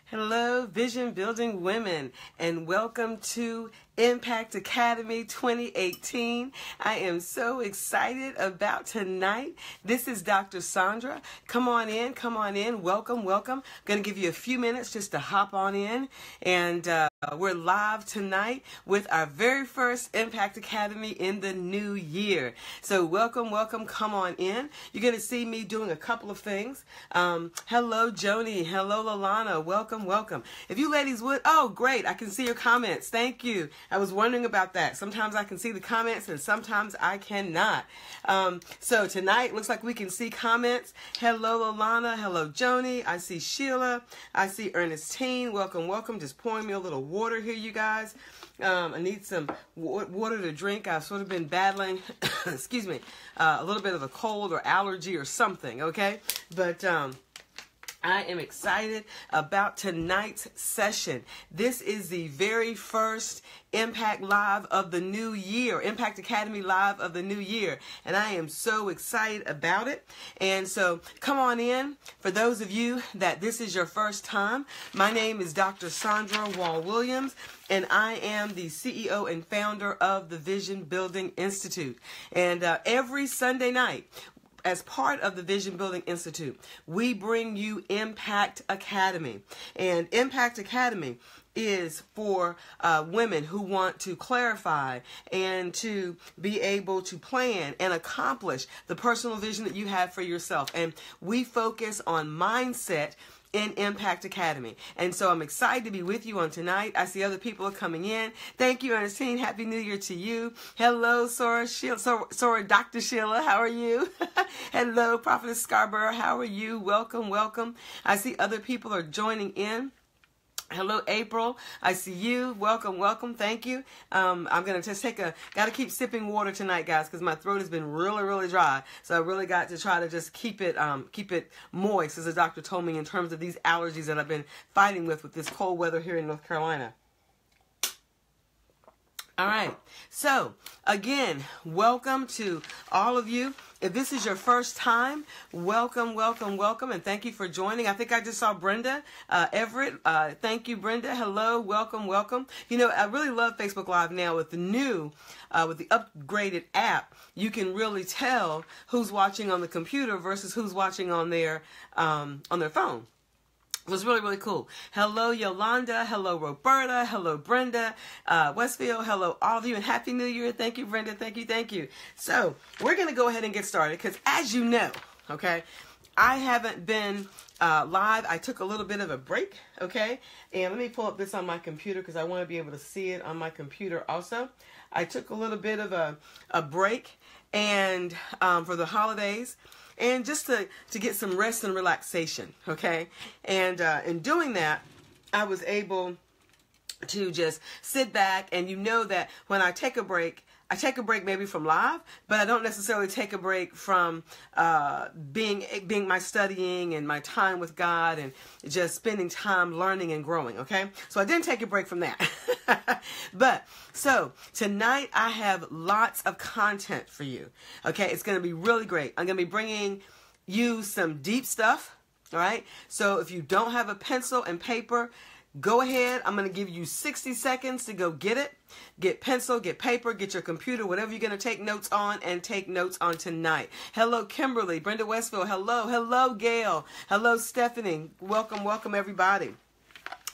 Hello, Vision Building Women, and welcome to Impact Academy 2018. I am so excited about tonight. This is Dr. Saundra. Come on in. Welcome. I'm going to give you a few minutes just to hop on in. And we're live tonight with our very first Impact Academy in the new year. So welcome. Come on in. You're going to see me doing a couple of things. Hello, Joni. Hello, Lalana. Welcome. If you ladies would, oh, great. I can see your comments. Thank you. I was wondering about that. Sometimes I can see the comments and sometimes I cannot. So tonight looks like we can see comments. Hello, Lalana. Hello, Joni. I see Sheila. I see Ernestine. Welcome. Just pouring me a little water here, you guys. I need some water to drink. I've sort of been battling, excuse me, a little bit of a cold or allergy or something, okay? But I am excited about tonight's session. This is the very first Impact Live of the new year, Impact Academy Live of the new year. And I am so excited about it. And so come on in. For those of you that this is your first time, my name is Dr. Saundra Wall-Williams, and I am the CEO and founder of the Vision Building Institute. And every Sunday night, as part of the Vision Building Institute, we bring you Impact Academy. And Impact Academy is for women who want to clarify and to be able to plan and accomplish the personal vision that you have for yourself. And we focus on mindset in Impact Academy. And so I'm excited to be with you on tonight. I see other people are coming in. Thank you, Ernestine. Happy New Year to you. Hello, Dr. Sheila. How are you? Hello, Prophetess Scarborough. How are you? Welcome. I see other people are joining in. Hello, April. I see you. Welcome. Thank you. I'm going to just got to keep sipping water tonight, guys, because my throat has been really dry. So I really got to try to just keep it moist, as the doctor told me, in terms of these allergies that I've been fighting with this cold weather here in North Carolina. All right. So again, welcome to all of you. If this is your first time, welcome, and thank you for joining. I think I just saw Brenda Everett. Thank you, Brenda. Hello, welcome. You know, I really love Facebook Live now with the new, with the upgraded app. You can really tell who's watching on the computer versus who's watching on their phone. It was really cool. Hello, Yolanda. Hello, Roberta. Hello, Brenda. Westfield. Hello, all of you. And Happy New Year. Thank you, Brenda. Thank you. So we're going to go ahead and get started because, as you know, okay, I haven't been live. I took a little bit of a break, okay? And let me pull up this on my computer because I want to be able to see it on my computer also. I took a little bit of a break and for the holidays. And just to get some rest and relaxation, okay? And in doing that, I was able to just sit back. And you know that when I take a break maybe from live, but I don't necessarily take a break from being my studying and my time with God and just spending time learning and growing, okay? So I didn't take a break from that. But so tonight I have lots of content for you, okay? It's going to be really great. I'm going to be bringing you some deep stuff, all right? So if you don't have a pencil and paper, go ahead. I'm going to give you 60 seconds to go get it. Get pencil, get paper, get your computer, whatever you're going to take notes on, and take notes on tonight. Hello, Kimberly, Brenda Westfield. Hello, Gail. Hello, Stephanie. Welcome, everybody.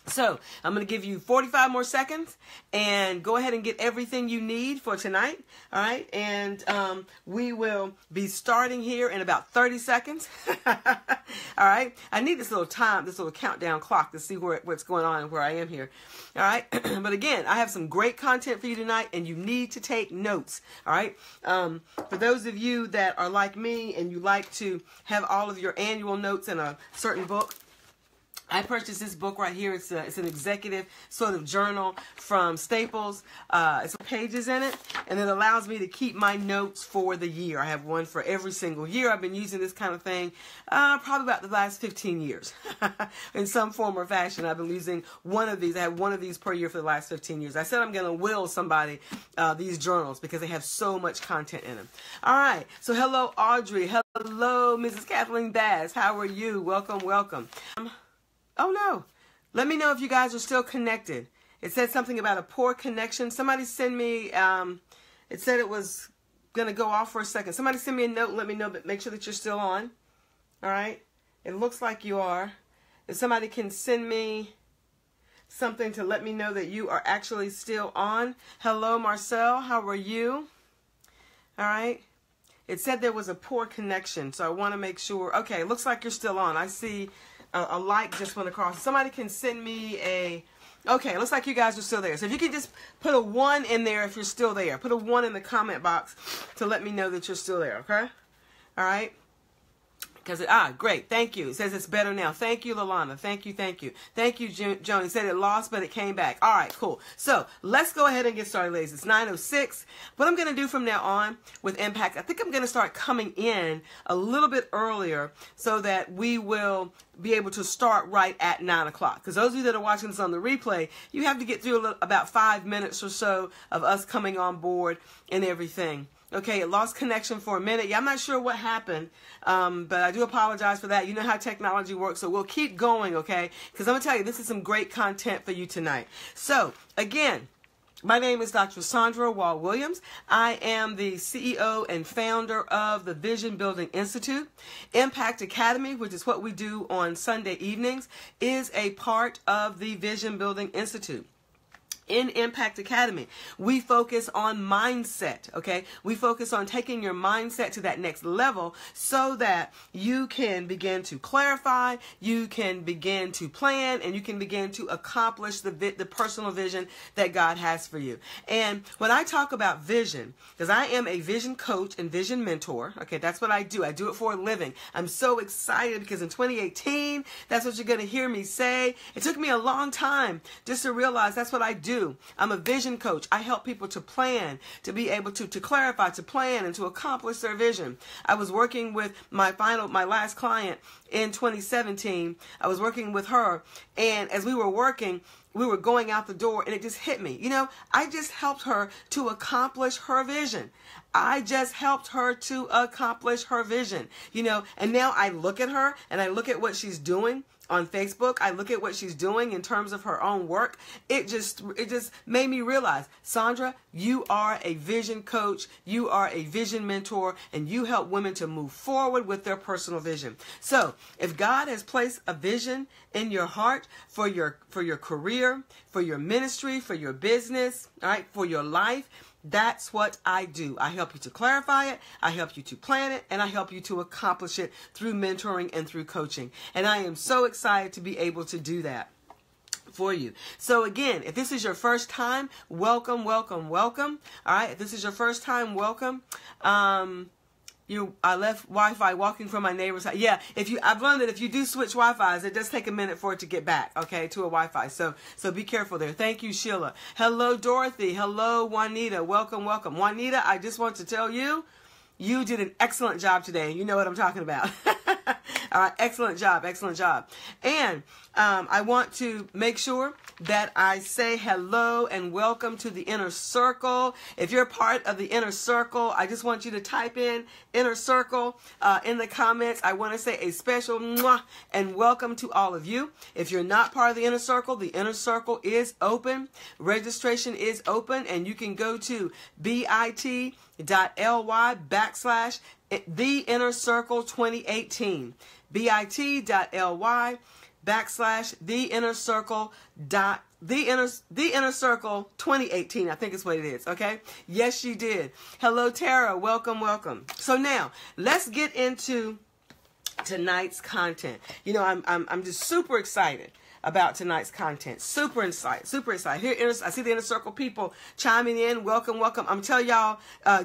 So I'm going to give you 45 more seconds and go ahead and get everything you need for tonight. All right. And we will be starting here in about 30 seconds. All right. I need this little countdown clock to see what's going on and where I am here. All right. But again, I have some great content for you tonight and you need to take notes. All right. For those of you that are like me and you like to have all of your annual notes in a certain book, I purchased this book right here. It's an executive sort of journal from Staples. It's pages in it, and it allows me to keep my notes for the year. I have one for every single year. I've been using this kind of thing probably about the last 15 years. In some form or fashion, I've been using one of these. I have one of these per year for the last 15 years. I said I'm going to will somebody these journals because they have so much content in them. All right. So hello, Audrey. Hello, Mrs. Kathleen Bass. How are you? Welcome. Oh, no. Let me know if you guys are still connected. It said something about a poor connection. Somebody send me, it said it was going to go off for a second. Somebody send me a note and let me know, but make sure that you're still on. All right? It looks like you are. If somebody can send me something to let me know that you are actually still on. Hello, Marcel. How are you? All right. It said there was a poor connection, so I want to make sure. Okay, it looks like you're still on. I see a like just went across. Somebody can send me a... Okay, it looks like you guys are still there. So if you can just put a 1 in there if you're still there. Put a 1 in the comment box to let me know that you're still there, okay? All right? Great. Thank you. It says it's better now. Thank you, Lalana. Thank you. Thank you. Thank you, Joan. It said it lost, but it came back. All right, cool. So let's go ahead and get started, ladies. It's 9:06. What I'm going to do from now on with Impact, I think I'm going to start coming in a little bit earlier so that we will be able to start right at 9 o'clock. Because those of you that are watching this on the replay, you have to get through about 5 minutes or so of us coming on board and everything. Okay, it lost connection for a minute. Yeah, I'm not sure what happened, but I do apologize for that. You know how technology works, so we'll keep going, okay? Because I'm going to tell you, this is some great content for you tonight. So, again, my name is Dr. Saundra Wall-Williams. I am the CEO and founder of the Vision Building Institute. Impact Academy, which is what we do on Sunday evenings, is a part of the Vision Building Institute. In Impact Academy, we focus on mindset, okay? We focus on taking your mindset to that next level so that you can begin to clarify, you can begin to plan, and you can begin to accomplish the personal vision that God has for you. And when I talk about vision, because I am a vision coach and vision mentor, okay, that's what I do. I do it for a living. I'm so excited because in 2018, that's what you're going to hear me say. It took me a long time just to realize that's what I do. I'm a vision coach. I help people to plan, to be able to clarify, to plan, and to accomplish their vision. I was working with my last client in 2017. I was working with her, and as we were working, we were going out the door, and it just hit me. You know, I just helped her to accomplish her vision. I just helped her to accomplish her vision, you know, and now I look at her and I look at what she's doing on Facebook. I look at what she's doing in terms of her own work. It just made me realize, Saundra, you are a vision coach, you are a vision mentor, and you help women to move forward with their personal vision. So if God has placed a vision in your heart for your career, for your ministry, for your business, all right, for your life, that's what I do. I help you to clarify it, I help you to plan it, and I help you to accomplish it through mentoring and through coaching. And I am so excited to be able to do that for you. So again, if this is your first time, welcome, welcome, welcome. All right, if this is your first time, welcome. I left Wi-Fi walking from my neighbor's house. Yeah, I've learned that if you do switch Wi-Fis, it does take a minute for it to get back, okay, to a Wi-Fi. So be careful there. Thank you, Sheila. Hello, Dorothy. Hello, Juanita. Welcome, welcome. Juanita, I just want to tell you, you did an excellent job today. You know what I'm talking about. All right, excellent job, excellent job. And I want to make sure that I say hello and welcome to the Inner Circle. If you're part of the Inner Circle, I just want you to type in Inner Circle in the comments. I want to say a special mwah and welcome to all of you. If you're not part of the Inner Circle is open. Registration is open, and you can go to bit.ly/The Inner Circle 2018. bit.ly/The Inner Circle The Inner Circle 2018, I think is what it is, okay? Yes, you did. Hello, Tara. Welcome, welcome. So now, let's get into tonight's content. You know, I'm just super excited about tonight's content. Super excited. Here, I see the Inner Circle people chiming in. Welcome, welcome. I'm telling y'all,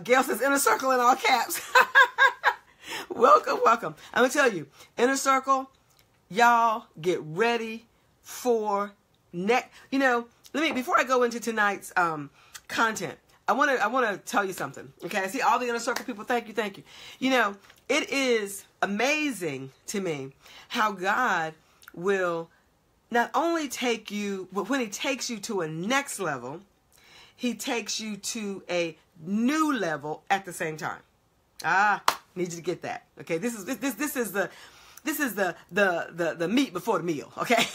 Gail says Inner Circle in all caps. Welcome, welcome. I'm going to tell you, Inner Circle, y'all get ready for next. You know, before I go into tonight's content, I want to tell you something. Okay, I see all the Inner Circle people. Thank you. You know, it is amazing to me how God will not only take you, but when He takes you to a next level, He takes you to a new level at the same time. Need you to get that. Okay, this is the meat before the meal. Okay,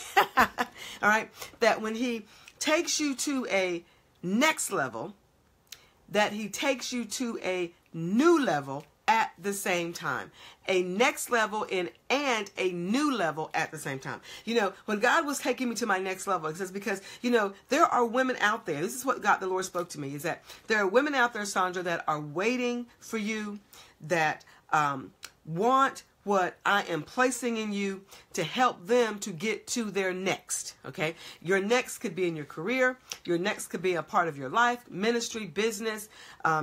All right. That when he takes you to a next level, that he takes you to a new level at the same time. A next level and a new level at the same time. You know, when God was taking me to my next level, it says because, you know, there are women out there. This is what the Lord spoke to me, is that there are women out there, Saundra, that are waiting for you, that want what I am placing in you to help them to get to their next, okay? Your next could be in your career. Your next could be a part of your life, ministry, business,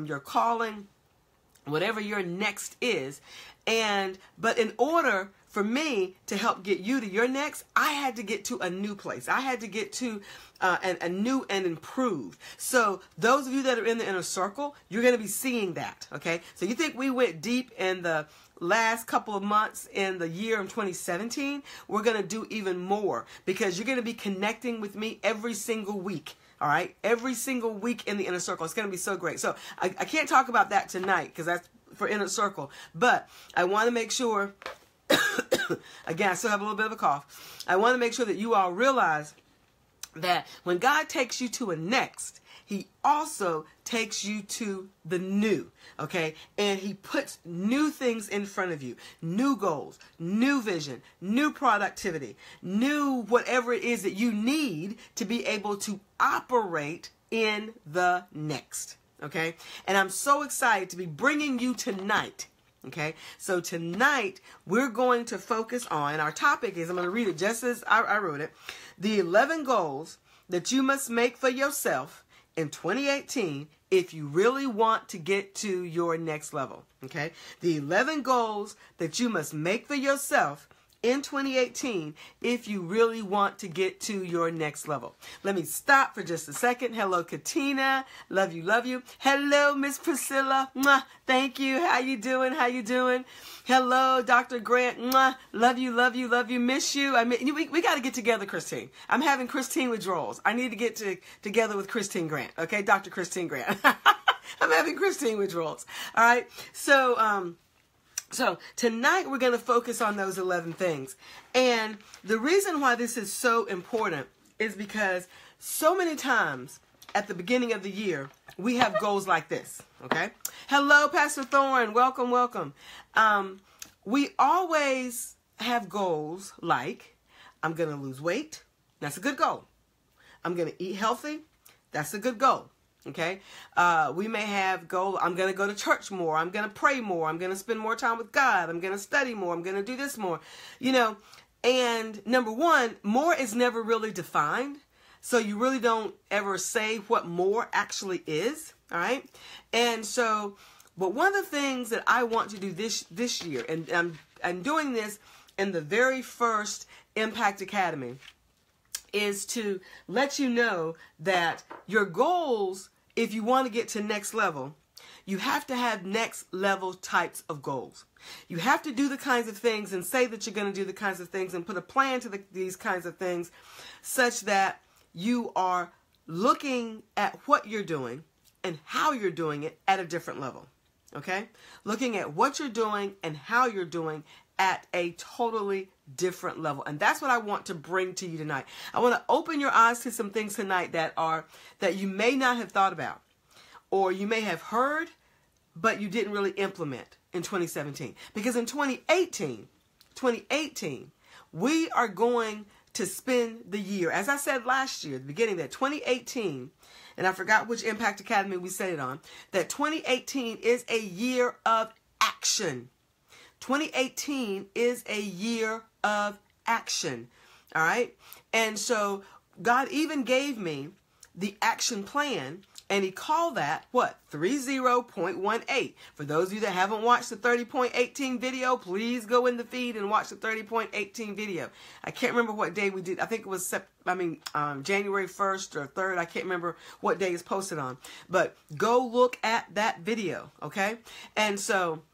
your calling, whatever your next is. But in order for me to help get you to your next, I had to get to a new place. I had to get to a new and improved. So those of you that are in the inner circle, you're going to be seeing that, okay? So you think we went deep in the last couple of months in the year of 2017? We're going to do even more, because you're going to be connecting with me every single week. All right. Every single week in the inner circle. It's going to be so great. So I can't talk about that tonight because that's for inner circle. But I want to make sure, again, I still have a little bit of a cough. I want to make sure that you all realize that when God takes you to a next, he also takes you to the new, okay? And he puts new things in front of you, new goals, new vision, new productivity, new whatever it is that you need to be able to operate in the next, okay? And I'm so excited to be bringing you tonight, okay? So tonight we're going to focus on, our topic is, I'm going to read it just as I wrote it, the 11 goals that you must make for yourself in 2018 if you really want to get to your next level, okay? The 11 goals that you must make for yourself in 2018 if you really want to get to your next level. Let me stop for just a second. Hello, Katina. Love you, love you. Hello, Miss Priscilla. Mwah. Thank you. How you doing? How you doing? Hello, Dr. Grant. Mwah. Love you, love you, love you. Miss you. I mean, we got to get together, Christine. I'm having Christine withdrawals. I need to get together with Christine Grant. Okay, Dr. Christine Grant. I'm having Christine withdrawals. All right. So tonight we're going to focus on those 11 things. And the reason why this is so important is because so many times at the beginning of the year, we have goals like this, okay? Hello, Pastor Thorne. Welcome, welcome. We always have goals like, I'm going to lose weight. That's a good goal. I'm going to eat healthy. That's a good goal. Okay. We may have goal. I'm going to go to church more. I'm going to pray more. I'm going to spend more time with God. I'm going to study more. I'm going to do this more, you know, and number one, more is never really defined. So you really don't ever say what more actually is. All right. And so, but one of the things that I want to do this year, and I'm doing this in the very first Impact Academy, is to let you know that your goals, if you want to get to next level, you have to have next level types of goals. You have to do the kinds of things and say that you're going to do the kinds of things and put a plan to these kinds of things such that you are looking at what you're doing and how you're doing it at a different level. Okay? Looking at what you're doing and how you're doing at a totally different level. And that's what I want to bring to you tonight. I want to open your eyes to some things tonight that you may not have thought about, or you may have heard, but you didn't really implement in 2017. Because in 2018, we are going to spend the year, as I said last year, at the beginning, that 2018, and I forgot which Impact Academy we said it on, that 2018 is a year of action. 2018 is a year of action. All right. And so God even gave me the action plan, and he called that what? 30.18. For those of you that haven't watched the 30.18 video, please go in the feed and watch the 30.18 video. I can't remember what day we did. I think it was January 1st or 3rd. I can't remember what day it's posted on. But go look at that video. Okay. And so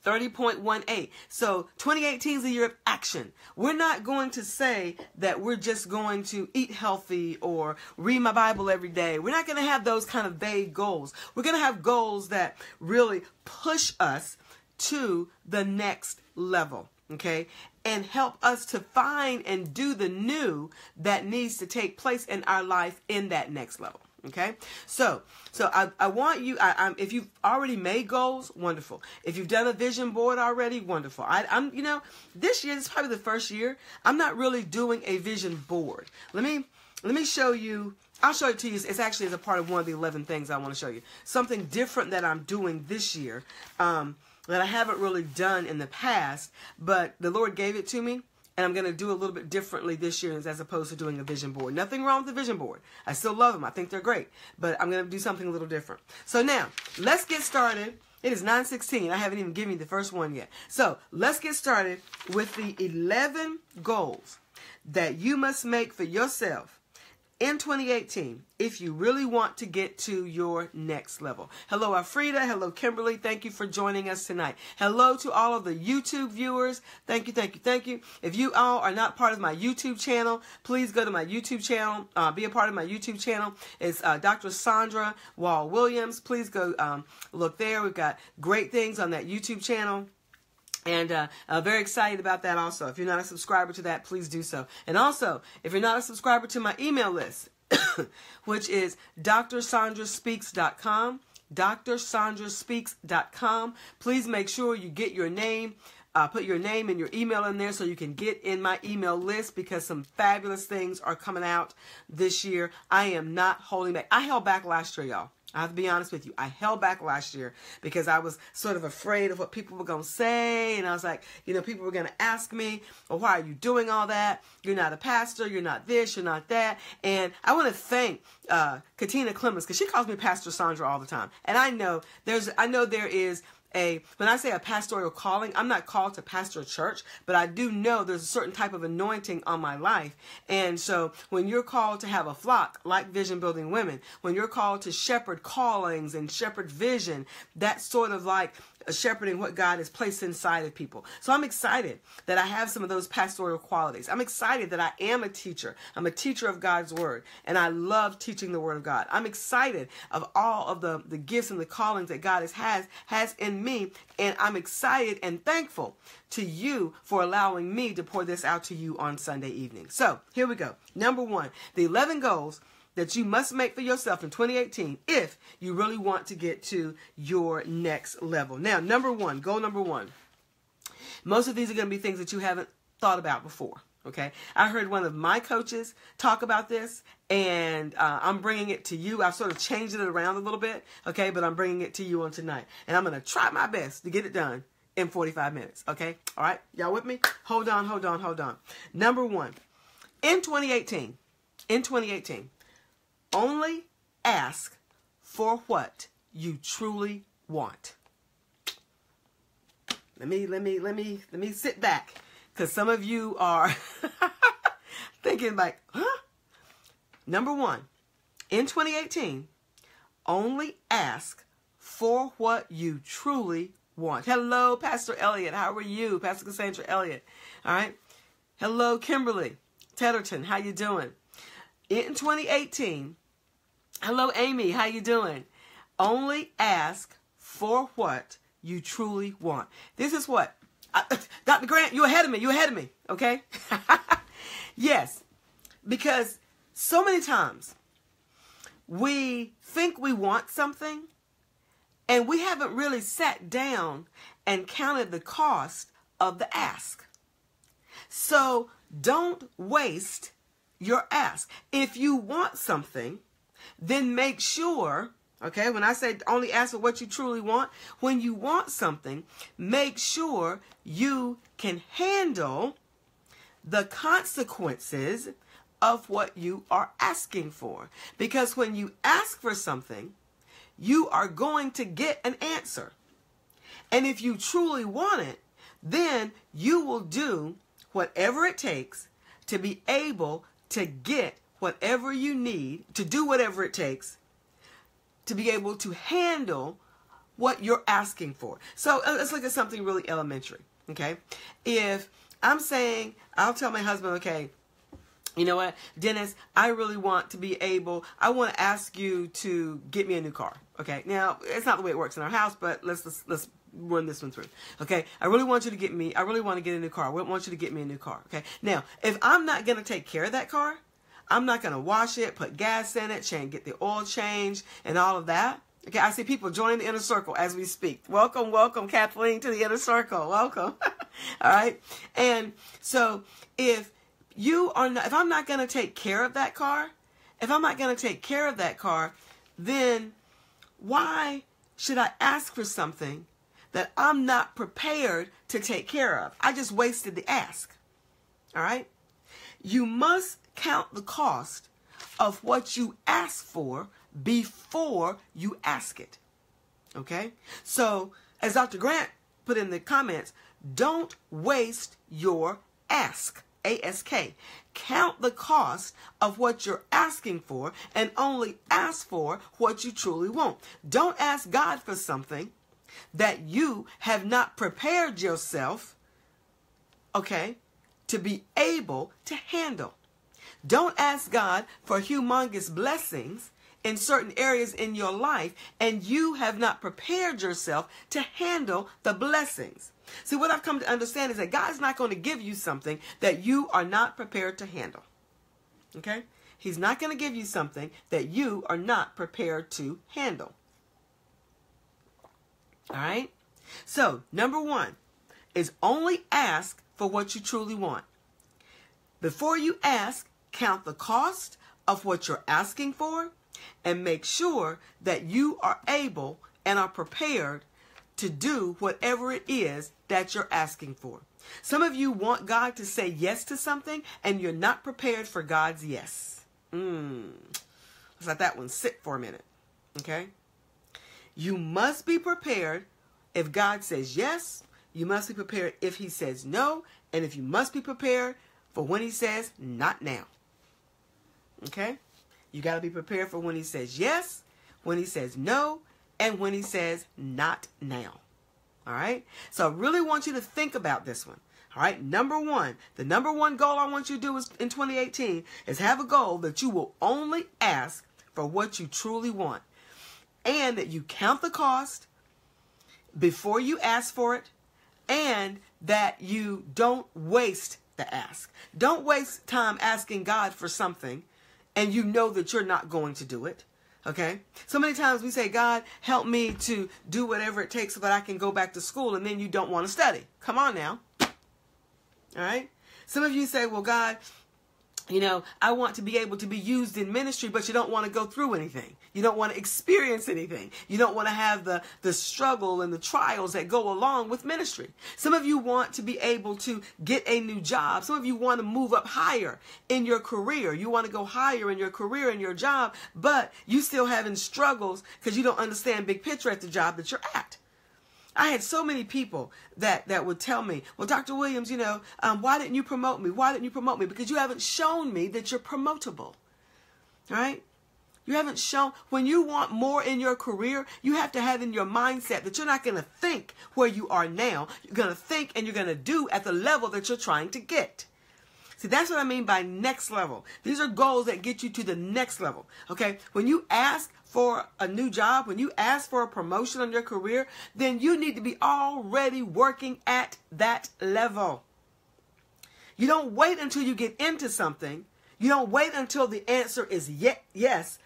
30.18. So 2018 is a year of action. We're not going to say that we're just going to eat healthy or read my Bible every day. We're not going to have those kind of vague goals. We're going to have goals that really push us to the next level. Okay. and help us to find and do the new that needs to take place in our life in that next level. Okay, so I want you. If you've already made goals, wonderful. If you've done a vision board already, wonderful. I'm, this year, this is probably the first year I'm not really doing a vision board. Let me show you. I'll show it to you. It's actually as a part of one of the 11 things I want to show you. Something different that I'm doing this year that I haven't really done in the past, but the Lord gave it to me. And I'm going to do a little bit differently this year as opposed to doing a vision board. Nothing wrong with the vision board. I still love them. I think they're great. But I'm going to do something a little different. So now, let's get started. It is 9:16. I haven't even given you the first one yet. So let's get started with the 11 goals that you must make for yourself in 2018 if you really want to get to your next level. Hello, Alfreda. Hello, Kimberly. Thank you for joining us tonight. Hello to all of the YouTube viewers. Thank you, thank you, thank you. If you all are not part of my YouTube channel, please go to my YouTube channel. Be a part of my YouTube channel. It's Dr. Saundra Wall-Williams. Please go look there. We've got great things on that YouTube channel. And very excited about that also. If you're not a subscriber to that, please do so. And also, if you're not a subscriber to my email list, which is drsaundraspeaks.com, drsaundraspeaks.com, please make sure you get your name, put your name and your email in there so you can get in my email list because some fabulous things are coming out this year. I am not holding back. I held back last year, y'all. I have to be honest with you. I held back last year because I was sort of afraid of what people were going to say. And I was like, people were going to ask me, well, why are you doing all that? You're not a pastor. You're not this. You're not that. And I want to thank Katina Clemens because she calls me Pastor Saundra all the time. And I know there is when I say a pastoral calling, I'm not called to pastor a church, but I do know there's a certain type of anointing on my life. And so when you're called to have a flock like Vision Building Women, when you're called to shepherd callings and shepherd vision, that's sort of like shepherding what God has placed inside of people. So I'm excited that I have some of those pastoral qualities. I'm excited that I am a teacher. I'm a teacher of God's word, and I love teaching the word of God. I'm excited of all of the gifts and the callings that God has in me, and I'm excited and thankful to you for allowing me to pour this out to you on Sunday evening. So here we go. Number 1, the 11 goals that you must make for yourself in 2018 if you really want to get to your next level. Now, goal number 1. Most of these are going to be things that you haven't thought about before. Okay, I heard one of my coaches talk about this, and I'm bringing it to you. I've sort of changed it around a little bit, okay, but I'm bringing it to you on tonight. And I'm going to try my best to get it done in 45 minutes, okay? All right, y'all with me? Hold on. Number 1, in 2018, only ask for what you truly want. Let me sit back, because some of you are thinking like, huh? Number 1, in 2018, only ask for what you truly want. Hello, Pastor Elliott. How are you? Pastor Cassandra Elliott. All right. Hello, Kimberly Tedderton. How you doing? In 2018, hello, Amy. How you doing? Only ask for what you truly want. This is what? Dr. Grant, you're ahead of me, okay? Yes, because so many times we think we want something and we haven't really sat down and counted the cost of the ask. So don't waste your ask. If you want something, then make sure, okay, when I say only ask for what you truly want, when you want something, make sure you can handle the consequences of what you are asking for. Because when you ask for something, you are going to get an answer. And if you truly want it, then you will do whatever it takes to be able to get whatever you need, to do whatever it takes to be able to handle what you're asking for. So let's look at something really elementary, okay? If I'm saying, I'll tell my husband, okay, you know what, Dennis, I really want to be able, I want to ask you to get me a new car, okay? Now, it's not the way it works in our house, but let's run this one through. Okay. I really want to get a new car. I want you to get me a new car. Okay. Now, if I'm not going to take care of that car, I'm not going to wash it, put gas in it, get the oil changed and all of that. Okay. I see people joining the inner circle as we speak. Welcome, welcome, Kathleen, to the inner circle. Welcome. All right. And so if I'm not going to take care of that car, then why should I ask for something that I'm not prepared to take care of? I just wasted the ask. All right? You must count the cost of what you ask for before you ask it. Okay? So, as Dr. Grant put in the comments, don't waste your ask. A-S-K. Count the cost of what you're asking for and only ask for what you truly want. Don't ask God for something that you have not prepared yourself, okay, to be able to handle. Don't ask God for humongous blessings in certain areas in your life and you have not prepared yourself to handle the blessings. See, what I've come to understand is that God's not going to give you something that you are not prepared to handle. Okay? He's not going to give you something that you are not prepared to handle. All right? So, number one is only ask for what you truly want. Before you ask, count the cost of what you're asking for and make sure that you are able and are prepared to do whatever it is that you're asking for. Some of you want God to say yes to something and you're not prepared for God's yes. Let's let that one sit for a minute. Okay? You must be prepared if God says yes. You must be prepared if he says no. And if you must be prepared for when he says not now. Okay? You got to be prepared for when he says yes, when he says no, and when he says not now. All right? So I really want you to think about this one. All right? Number one, the number one goal I want you to do is in 2018 is have a goal that you will only ask for what you truly want. And that you count the cost before you ask for it. And that you don't waste the ask. Don't waste time asking God for something and you know that you're not going to do it. Okay? So many times we say, God, help me to do whatever it takes so that I can go back to school, and then you don't want to study. Come on now. All right? Some of you say, well, God, I want to be able to be used in ministry, but you don't want to go through anything. You don't want to experience anything. You don't want to have the struggle and the trials that go along with ministry. Some of you want to be able to get a new job. Some of you want to move up higher in your career. You want to go higher in your career and your job, but you still having struggles because you don't understand big picture at the job that you're at. I had so many people that would tell me, well, Dr. Williams, why didn't you promote me? Why didn't you promote me? Because you haven't shown me that you're promotable. All right? You haven't shown. When you want more in your career, you have to have in your mindset that you're not going to think where you are now. You're going to think and you're going to do at the level that you're trying to get. See, that's what I mean by next level. These are goals that get you to the next level. Okay? When you ask for a new job, when you ask for a promotion on your career, then you need to be already working at that level. You don't wait until you get into something. You don't wait until the answer is yes.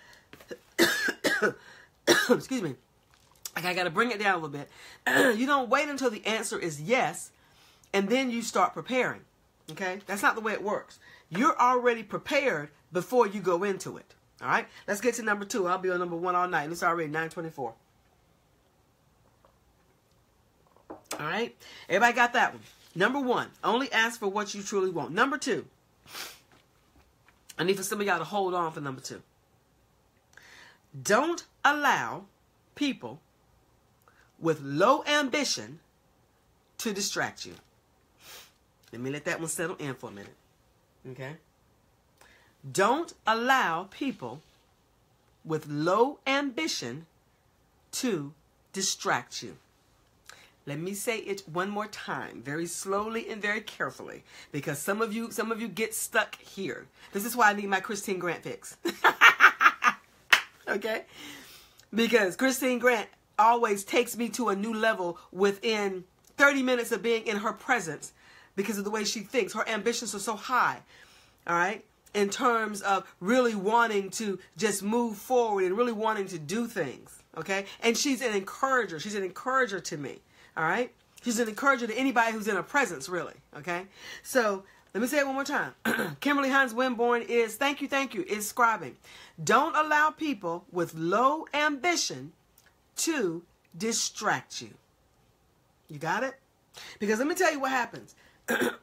Excuse me. I got to bring it down a little bit. You don't wait until the answer is yes, and then you start preparing. Okay? That's not the way it works. You're already prepared before you go into it. All right? Let's get to number 2. I'll be on number 1 all night. It's already 9:24. All right? Everybody got that one? Number 1, only ask for what you truly want. Number 2, I need for some of y'all to hold on for number 2. Don't allow people with low ambition to distract you. Let me let that one settle in for a minute. Okay? Don't allow people with low ambition to distract you. Let me say it one more time, very slowly and very carefully, because some of you get stuck here. This is why I need my Christine Grant fix. Okay? Because Christine Grant always takes me to a new level within 30 minutes of being in her presence because of the way she thinks. Her ambitions are so high, all right, in terms of really wanting to just move forward and really wanting to do things, okay? And she's an encourager. She's an encourager to me, all right? She's an encourager to anybody who's in her presence, really, okay? So let me say it one more time. Kimberly Hines Winborn is, thank you, is scribing. Don't allow people with low ambition to distract you. You got it? Because let me tell you what happens.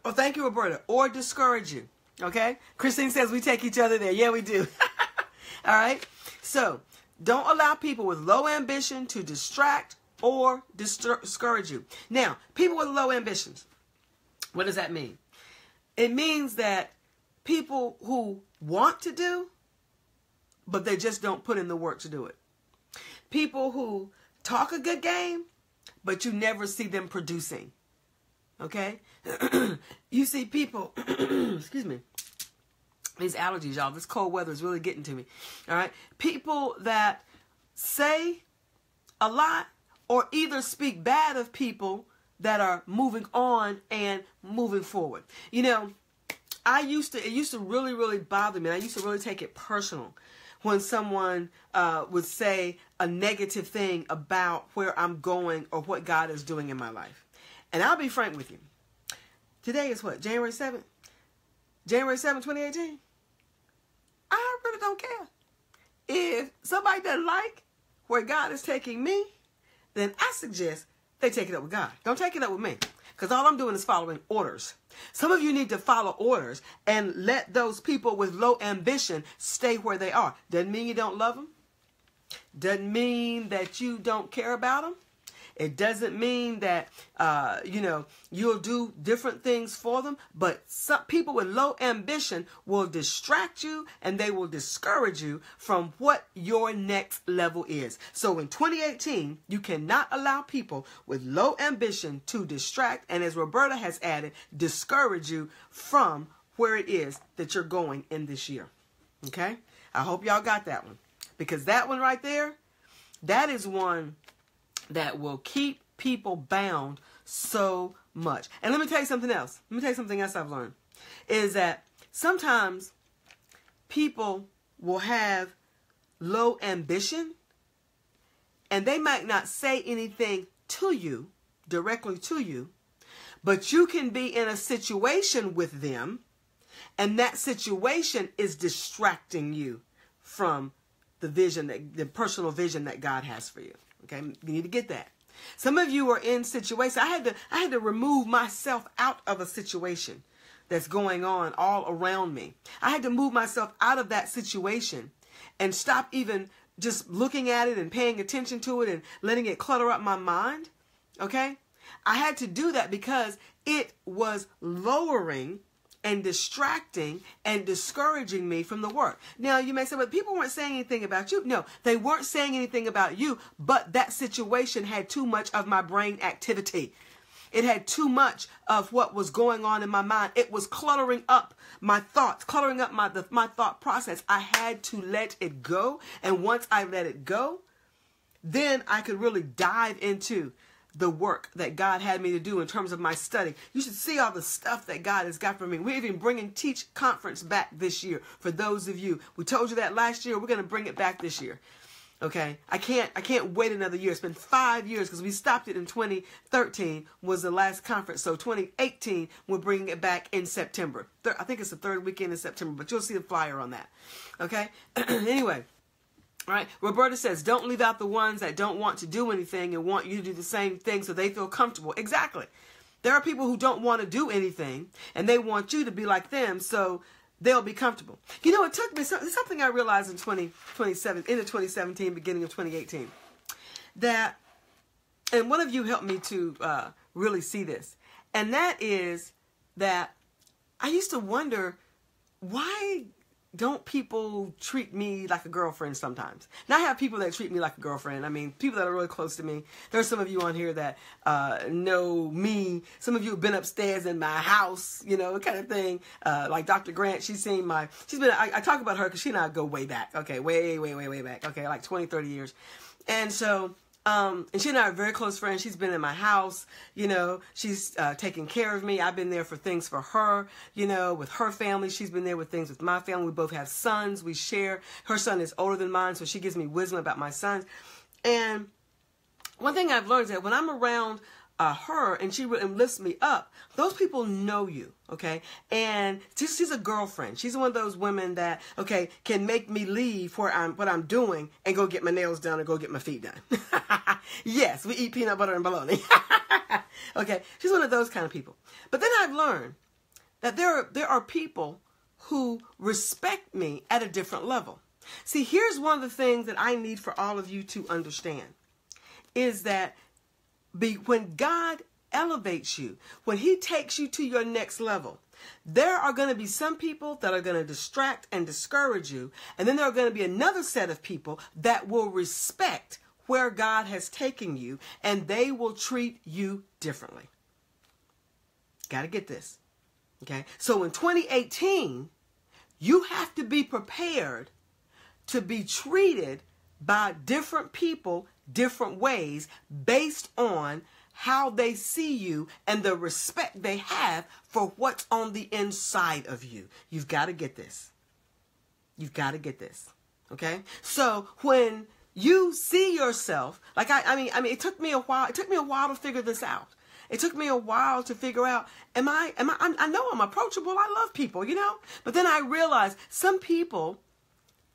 Oh, thank you, Roberta. Or discourage you. Okay? Christine says we take each other there. Yeah, we do. All right? So, don't allow people with low ambition to distract or discourage you. Now, people with low ambitions, what does that mean? It means that people who want to do, but they just don't put in the work to do it. People who talk a good game, but you never see them producing. Okay? You see people, excuse me, these allergies, y'all, this cold weather is really getting to me. All right? People that say a lot or either speak bad of people that are moving on and moving forward. You know, it used to really, really bother me. I used to really take it personal when someone would say a negative thing about where I'm going or what God is doing in my life. And I'll be frank with you. Today is what? January 7th? January 7th, 2018? I really don't care. If somebody doesn't like where God is taking me, then I suggest they take it up with God. Don't take it up with me. Because all I'm doing is following orders. Some of you need to follow orders and let those people with low ambition stay where they are. Doesn't mean you don't love them. Doesn't mean that you don't care about them. It doesn't mean that, you'll do different things for them. But some people with low ambition will distract you and they will discourage you from what your next level is. So in 2018, you cannot allow people with low ambition to distract. And as Roberta has added, discourage you from where it is that you're going in this year. Okay? I hope y'all got that one. Because that one right there, that is one that will keep people bound so much. And let me tell you something else. Let me tell you something else I've learned. Is that sometimes people will have low ambition and they might not say anything to you, directly to you, but you can be in a situation with them and that situation is distracting you from the vision, the personal vision that God has for you. Okay, you need to get that. Some of you are in situations. I had to remove myself out of a situation that's going on all around me. I had to move myself out of that situation and stop even just looking at it and paying attention to it and letting it clutter up my mind. Okay, I had to do that because it was lowering and distracting and discouraging me from the work. Now, you may say, but people weren't saying anything about you. No, they weren't saying anything about you, but that situation had too much of my brain activity. It had too much of what was going on in my mind. It was cluttering up my thoughts, cluttering up my thought process. I had to let it go. And once I let it go, then I could really dive into the work that God had me to do in terms of my study. You should see all the stuff that God has got for me. We're even bringing Teach Conference back this year. For those of you, we told you that last year. We're going to bring it back this year. Okay, I can't wait another year. It's been 5 years because we stopped it in 2013 was the last conference. So 2018, we're bringing it back in September. I think it's the third weekend in September, but you'll see the flyer on that. Okay, anyway. All right, Roberta says, don't leave out the ones that don't want to do anything and want you to do the same thing so they feel comfortable. Exactly. There are people who don't want to do anything and they want you to be like them so they'll be comfortable. You know, it took me something I realized in 2017, beginning of 2018, that, and one of you helped me to really see this, and that is that I used to wonder, why don't people treat me like a girlfriend sometimes? Now, I have people that treat me like a girlfriend. I mean, people that are really close to me. There's some of you on here that know me. Some of you have been upstairs in my house, you know, kind of thing. Like Dr. Grant, I talk about her because she and I go way back. Okay, way back. Okay, like 20, 30 years. And so And she and I are very close friends. She's been in my house, you know, she's taken care of me. I've been there for things for her, you know, with her family. She's been there with things with my family. We both have sons. We share. Her son is older than mine, so she gives me wisdom about my sons. And one thing I've learned is that when I'm around her and she lifts me up, those people know you, okay? And she's a girlfriend. She's one of those women that, okay, can make me leave what I'm doing and go get my nails done or go get my feet done. Yes, we eat peanut butter and bologna. Okay, she's one of those kind of people. But then I've learned that there are people who respect me at a different level. See, here's one of the things that I need for all of you to understand is that when God elevates you, when he takes you to your next level, there are going to be some people that are going to distract and discourage you. And then there are going to be another set of people that will respect where God has taken you, and they will treat you differently. Got to get this. Okay. So in 2018, you have to be prepared to be treated by different people different ways based on how they see you and the respect they have for what's on the inside of you. You've got to get this. You've got to get this. Okay? So when you see yourself, like I mean, it took me a while. It took me a while to figure this out. It took me a while to figure out, I know I'm approachable. I love people, you know, but then I realized some people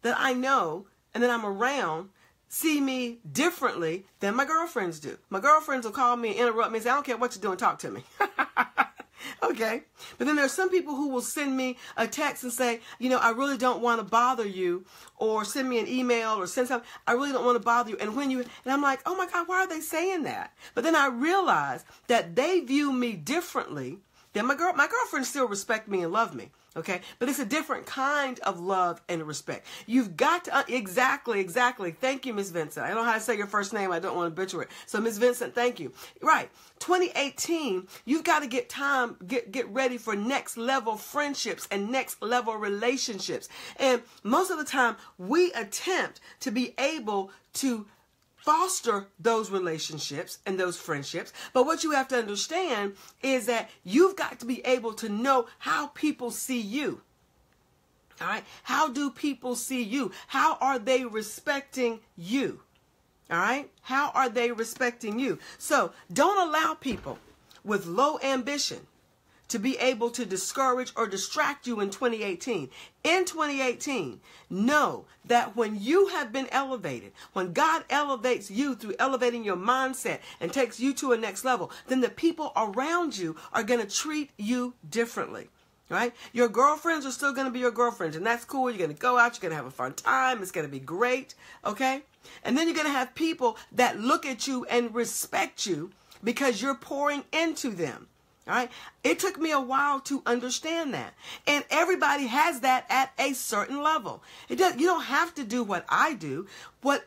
that I know and that I'm around see me differently than my girlfriends do. My girlfriends will call me and interrupt me and say, I don't care what you're doing, talk to me. Okay. But then there's some people who will send me a text and say, you know, I really don't want to bother you, or send me an email or send something. I really don't want to bother you. And I'm like, oh my God, why are they saying that? But then I realize that they view me differently than my girlfriends still respect me and love me. Okay, but it's a different kind of love and respect. You've got to, exactly. Thank you, Miss Vincent. I don't know how to say your first name. I don't want to butcher it. So Miss Vincent, thank you. Right. 2018, you've got to get ready for next level friendships and next level relationships. And most of the time we attempt to be able to foster those relationships and those friendships. But what you have to understand is that you've got to be able to know how people see you. All right. How do people see you? How are they respecting you? All right. How are they respecting you? So don't allow people with low ambition to be able to discourage or distract you in 2018. In 2018, know that when you have been elevated, when God elevates you through elevating your mindset and takes you to a next level, then the people around you are going to treat you differently. Right? Your girlfriends are still going to be your girlfriends, and that's cool. You're going to go out. You're going to have a fun time. It's going to be great. Okay? And then you're going to have people that look at you and respect you because you're pouring into them. All right. It took me a while to understand that. And everybody has that at a certain level. You don't have to do what I do.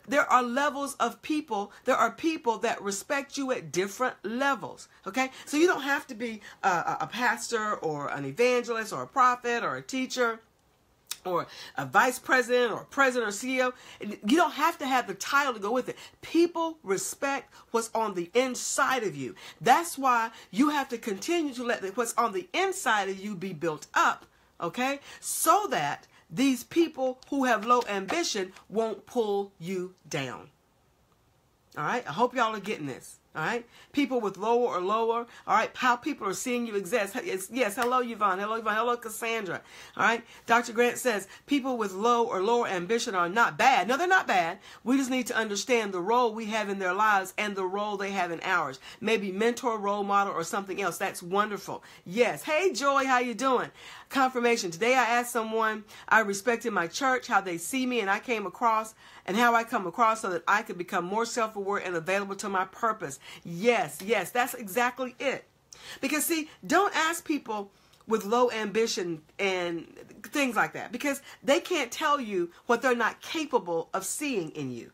There are levels of people. There are people that respect you at different levels. Okay. So you don't have to be a pastor or an evangelist or a prophet or a teacher or a vice president or president or CEO. You don't have to have the title to go with it. People respect what's on the inside of you. That's why you have to continue to let what's on the inside of you be built up, okay? So that these people who have low ambition won't pull you down. All right? I hope y'all are getting this. All right. People with lower. All right. How people are seeing you exist. Yes. Hello, Yvonne. Hello, Cassandra. All right. Dr. Grant says people with low or lower ambition are not bad. No, they're not bad. We just need to understand the role we have in their lives and the role they have in ours. Maybe mentor, role model, or something else. That's wonderful. Yes. Hey, Joy. How you doing? Confirmation. Today I asked someone I respect in my church how they see me and how I come across so that I could become more self-aware and available to my purpose. Yes, that's exactly it. Because see, don't ask people with low ambition and things like that, because they can't tell you what they're not capable of seeing in you.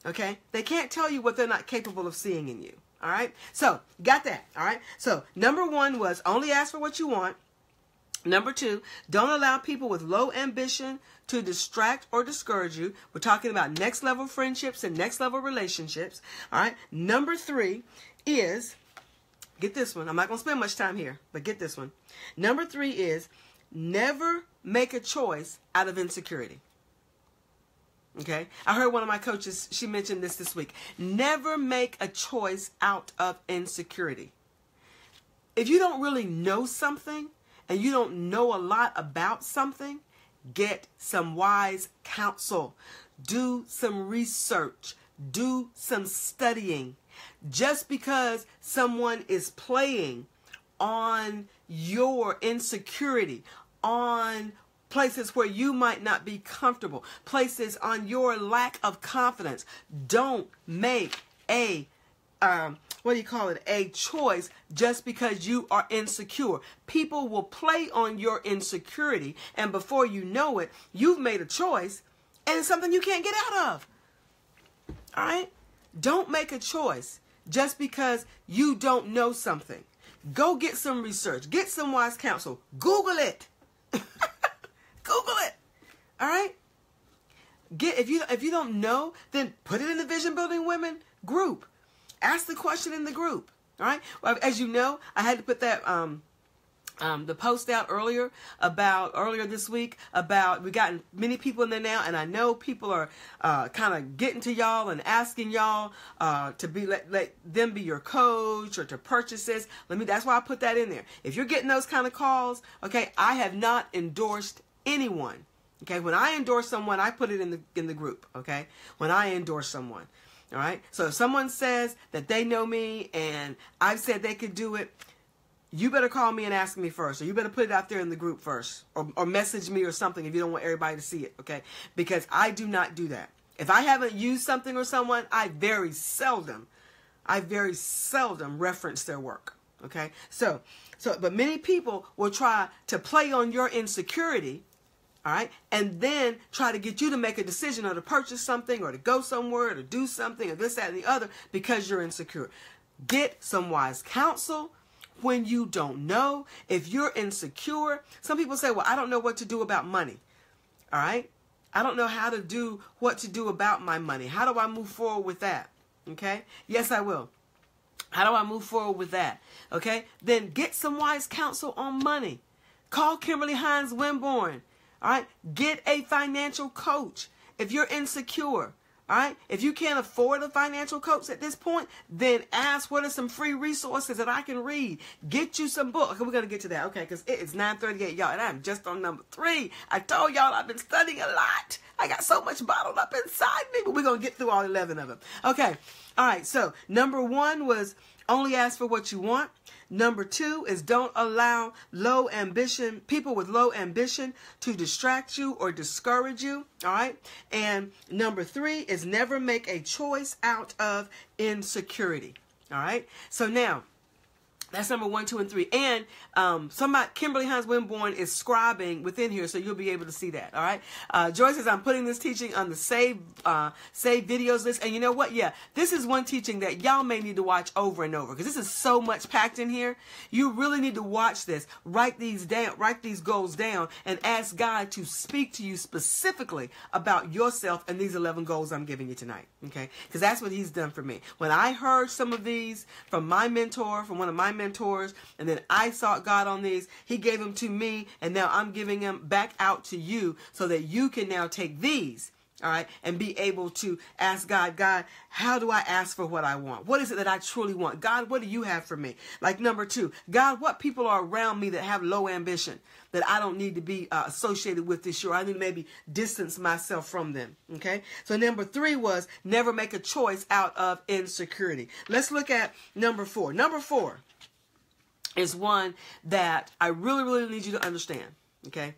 Okay? They can't tell you what they're not capable of seeing in you. All right? So, got that. All right? So, number one was only ask for what you want. Number 2, don't allow people with low ambition to distract or discourage you. We're talking about next level friendships and next level relationships. All right. Number 3 is, get this one. I'm not going to spend much time here, but get this one. Number 3 is never make a choice out of insecurity. Okay. I heard one of my coaches, she mentioned this week. Never make a choice out of insecurity. If you don't really know something, and you don't know a lot about something, get some wise counsel. Do some research. Do some studying. Just because someone is playing on your insecurity, on places where you might not be comfortable, places on your lack of confidence, don't make a a choice just because you are insecure. People will play on your insecurity, and before you know it, you've made a choice, and it's something you can't get out of. All right? Don't make a choice just because you don't know something. Go get some research. Get some wise counsel. Google it. Google it. All right? If you don't know, then put it in the Vision Building Women group. Ask the question in the group. All right. Well, as you know, I had to put that the post out earlier this week about, we gotten many people in there now, and I know people are kind of getting to y'all and asking y'all to be let them be your coach or to purchase this. That's why I put that in there. If you're getting those kind of calls, okay, I have not endorsed anyone. Okay, when I endorse someone, I put it in the group. Okay, when I endorse someone. All right. So if someone says that they know me and I've said they could do it, you better call me and ask me first, or you better put it out there in the group first, or message me or something if you don't want everybody to see it. Okay. Because I do not do that. If I haven't used something or someone, I very seldom reference their work. Okay. But many people will try to play on your insecurity. All right. And then try to get you to make a decision or to purchase something or to go somewhere or to do something or this, that, and the other because you're insecure. Get some wise counsel when you don't know. If you're insecure, some people say, well, I don't know what to do about money. All right. I don't know what to do about my money. How do I move forward with that? Okay. Yes, I will. How do I move forward with that? Okay. Then get some wise counsel on money. Call Kimberly Hines Winborn. All right. Get a financial coach if you're insecure. All right. If you can't afford a financial coach at this point, then ask what are some free resources that I can read. Get you some books. Okay, we're going to get to that. Okay. Because it is 9:38, y'all. And I'm just on number 3. I told y'all I've been studying a lot. I got so much bottled up inside me, but we're going to get through all 11 of them. Okay. All right. So number 1 was only ask for what you want. Number 2 is don't allow people with low ambition to distract you or discourage you. All right. And number 3 is never make a choice out of insecurity. All right. So now that's number 1, 2, and 3. And Kimberly Hines Winborn is scribing within here, so you'll be able to see that. All right. Joy says I'm putting this teaching on the save videos list. And you know what? Yeah, this is one teaching that y'all may need to watch over and over because this is so much packed in here. You really need to watch this. Write these down. Write these goals down, and ask God to speak to you specifically about yourself and these 11 goals I'm giving you tonight. Okay, because that's what He's done for me. When I heard some of these from one of my mentors, and then I sought God on these, He gave them to me, and now I'm giving them back out to you so that you can now take these, all right, and be able to ask God, how do I ask for what I want? What is it that I truly want? God, what do you have for me? Like number 2, God, what people are around me that have low ambition that I don't need to be associated with this year? I need to maybe distance myself from them. Okay. So number 3 was never make a choice out of insecurity. Let's look at number 4. Number 4 is one that I really, really need you to understand. Okay.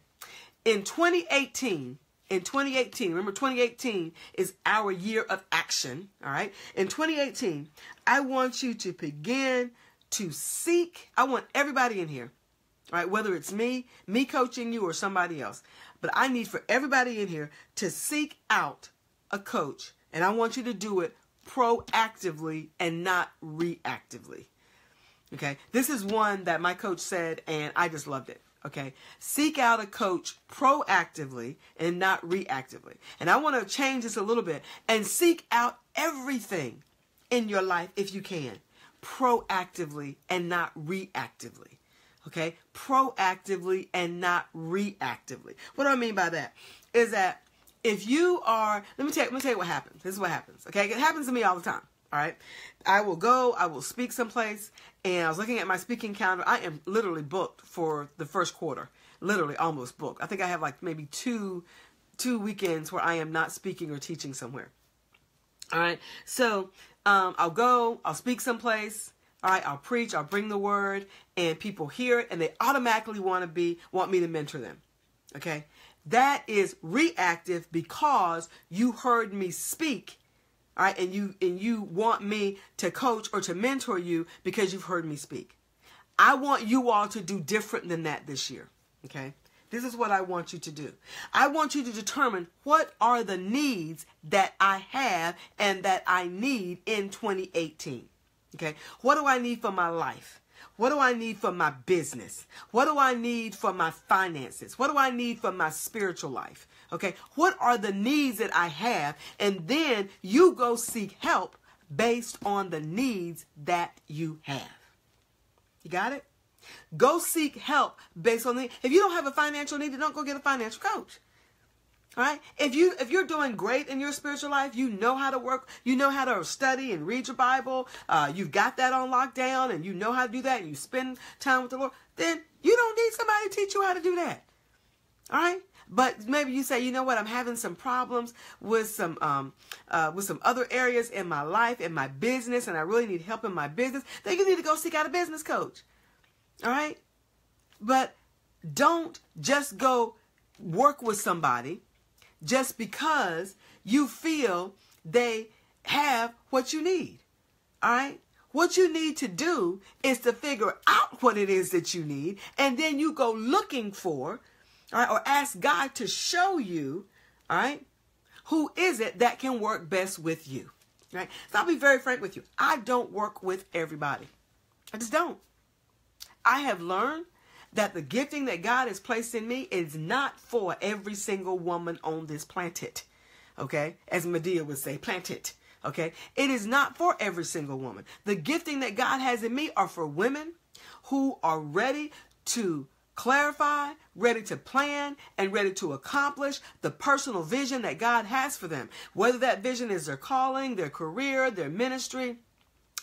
In 2018, remember 2018 is our year of action. All right. In 2018, I want you to begin to seek. I want everybody in here, all right, whether it's me coaching you or somebody else, but I need for everybody in here to seek out a coach, and I want you to do it proactively and not reactively. Okay, this is one that my coach said, and I just loved it. Okay, seek out a coach proactively and not reactively. And I want to change this a little bit and seek out everything in your life if you can, proactively and not reactively. Okay, proactively and not reactively. What do I mean by that? Is that if you are, let me tell you what happens. This is what happens. Okay, it happens to me all the time. All right, I will speak someplace, and I was looking at my speaking calendar. I am literally booked for the first quarter, literally almost booked. I think I have like maybe two weekends where I am not speaking or teaching somewhere. All right, so I'll go, I'll speak someplace. All right, I'll preach, I'll bring the word, and people hear it, and they automatically want me to mentor them. Okay, that is reactive because you heard me speak. All right, and you want me to coach or to mentor you because you've heard me speak. I want you all to do different than that this year. Okay, this is what I want you to do. I want you to determine what are the needs that I have and that I need in 2018. Okay, what do I need for my life? What do I need for my business? What do I need for my finances? What do I need for my spiritual life? Okay, what are the needs that I have? And then you go seek help based on the needs that you have. You got it? Go seek help based on the, if you don't have a financial need, then don't go get a financial coach. All right? If you're doing great in your spiritual life, you know how to work, you know how to study and read your Bible, you've got that on lockdown, and you know how to do that, and you spend time with the Lord, then you don't need somebody to teach you how to do that. All right? But maybe you say, you know what, I'm having some problems with some other areas in my life, in my business, and I really need help in my business. Then you need to go seek out a business coach. All right? But don't just go work with somebody just because you feel they have what you need. All right? What you need to do is to figure out what it is that you need, and then you go looking for, all right, or ask God to show you, all right, who is it that can work best with you, right? So I'll be very frank with you. I don't work with everybody. I just don't. I have learned that the gifting that God has placed in me is not for every single woman on this planet, okay? As Medea would say, planet, okay? It is not for every single woman. The gifting that God has in me are for women who are ready to clarify, ready to plan, and ready to accomplish the personal vision that God has for them. Whether that vision is their calling, their career, their ministry,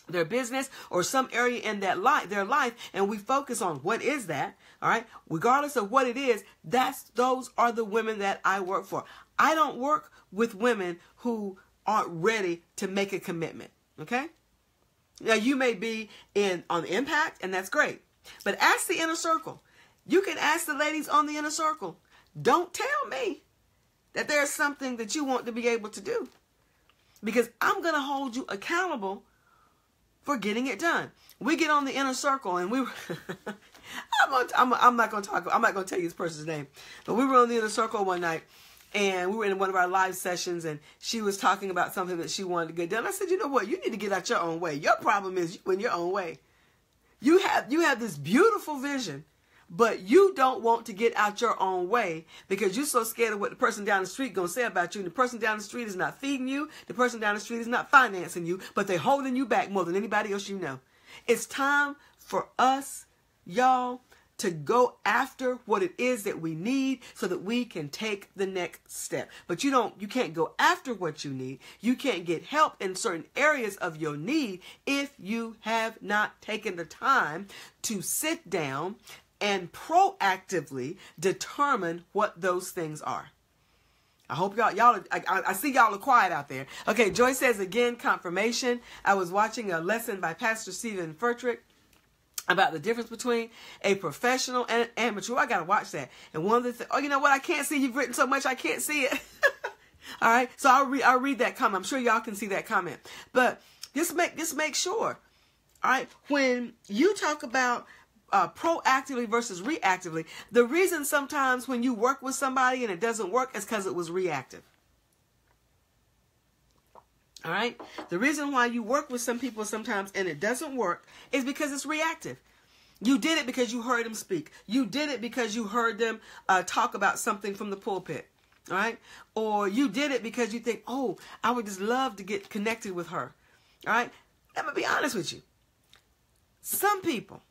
their business, or some area in their life, and we focus on what is that, all right? Regardless of what it is, those are the women that I work for. I don't work with women who aren't ready to make a commitment, okay? Now, you may be on the impact, and that's great, but ask the inner circle. You can ask the ladies on the inner circle. Don't tell me that there's something that you want to be able to do, because I'm going to hold you accountable for getting it done. We get on the inner circle, and we were I'm not going to tell you this person's name, but we were on the inner circle one night, and we were in one of our live sessions, and she was talking about something that she wanted to get done. I said, you know what? You need to get out your own way. Your problem is you in your own way. You have this beautiful vision, but you don't want to get out your own way because you're so scared of what the person down the street going to say about you. And the person down the street is not feeding you. The person down the street is not financing you, but they're holding you back more than anybody else you know. It's time for us, y'all, to go after what it is that we need so that we can take the next step. But you can't go after what you need. You can't get help in certain areas of your need if you have not taken the time to sit down and proactively determine what those things are. I hope I see y'all are quiet out there. Okay, Joy says again, confirmation. I was watching a lesson by Pastor Stephen Furtick about the difference between a professional and an amateur. I got to watch that. And one of the things, you know what? I can't see. You've written so much, I can't see it. All right. So I'll read that comment. I'm sure y'all can see that comment. But just make sure. All right. When you talk about proactively versus reactively, the reason sometimes when you work with somebody and it doesn't work is because it was reactive. All right. The reason why you work with some people sometimes and it doesn't work is because it's reactive. You did it because you heard them speak. You did it because you heard them talk about something from the pulpit. All right. Or you did it because you think, oh, I would just love to get connected with her. All right. I'm going to be honest with you. Some people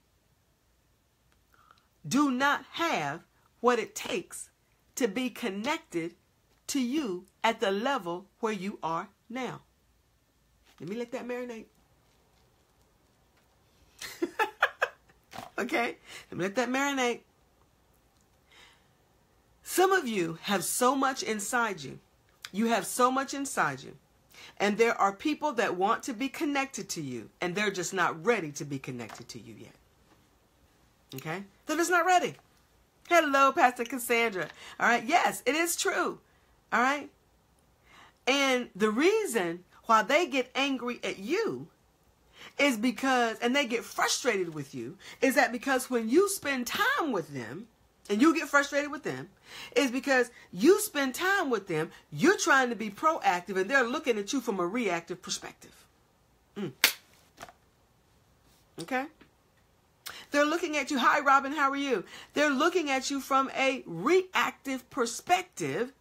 do not have what it takes to be connected to you at the level where you are now. Let me let that marinate. Okay? Let me let that marinate. Some of you have so much inside you. You have so much inside you. And there are people that want to be connected to you, and they're just not ready to be connected to you yet. Okay? They're just not ready. Hello, Pastor Cassandra. All right? Yes, it is true. All right? And the reason why they get angry at you is because, and they get frustrated with you, is that because when you spend time with them, and you get frustrated with them, is because you spend time with them, you're trying to be proactive, and they're looking at you from a reactive perspective. Okay? They're looking at you. Hi, Robin, how are you? They're looking at you from a reactive perspective,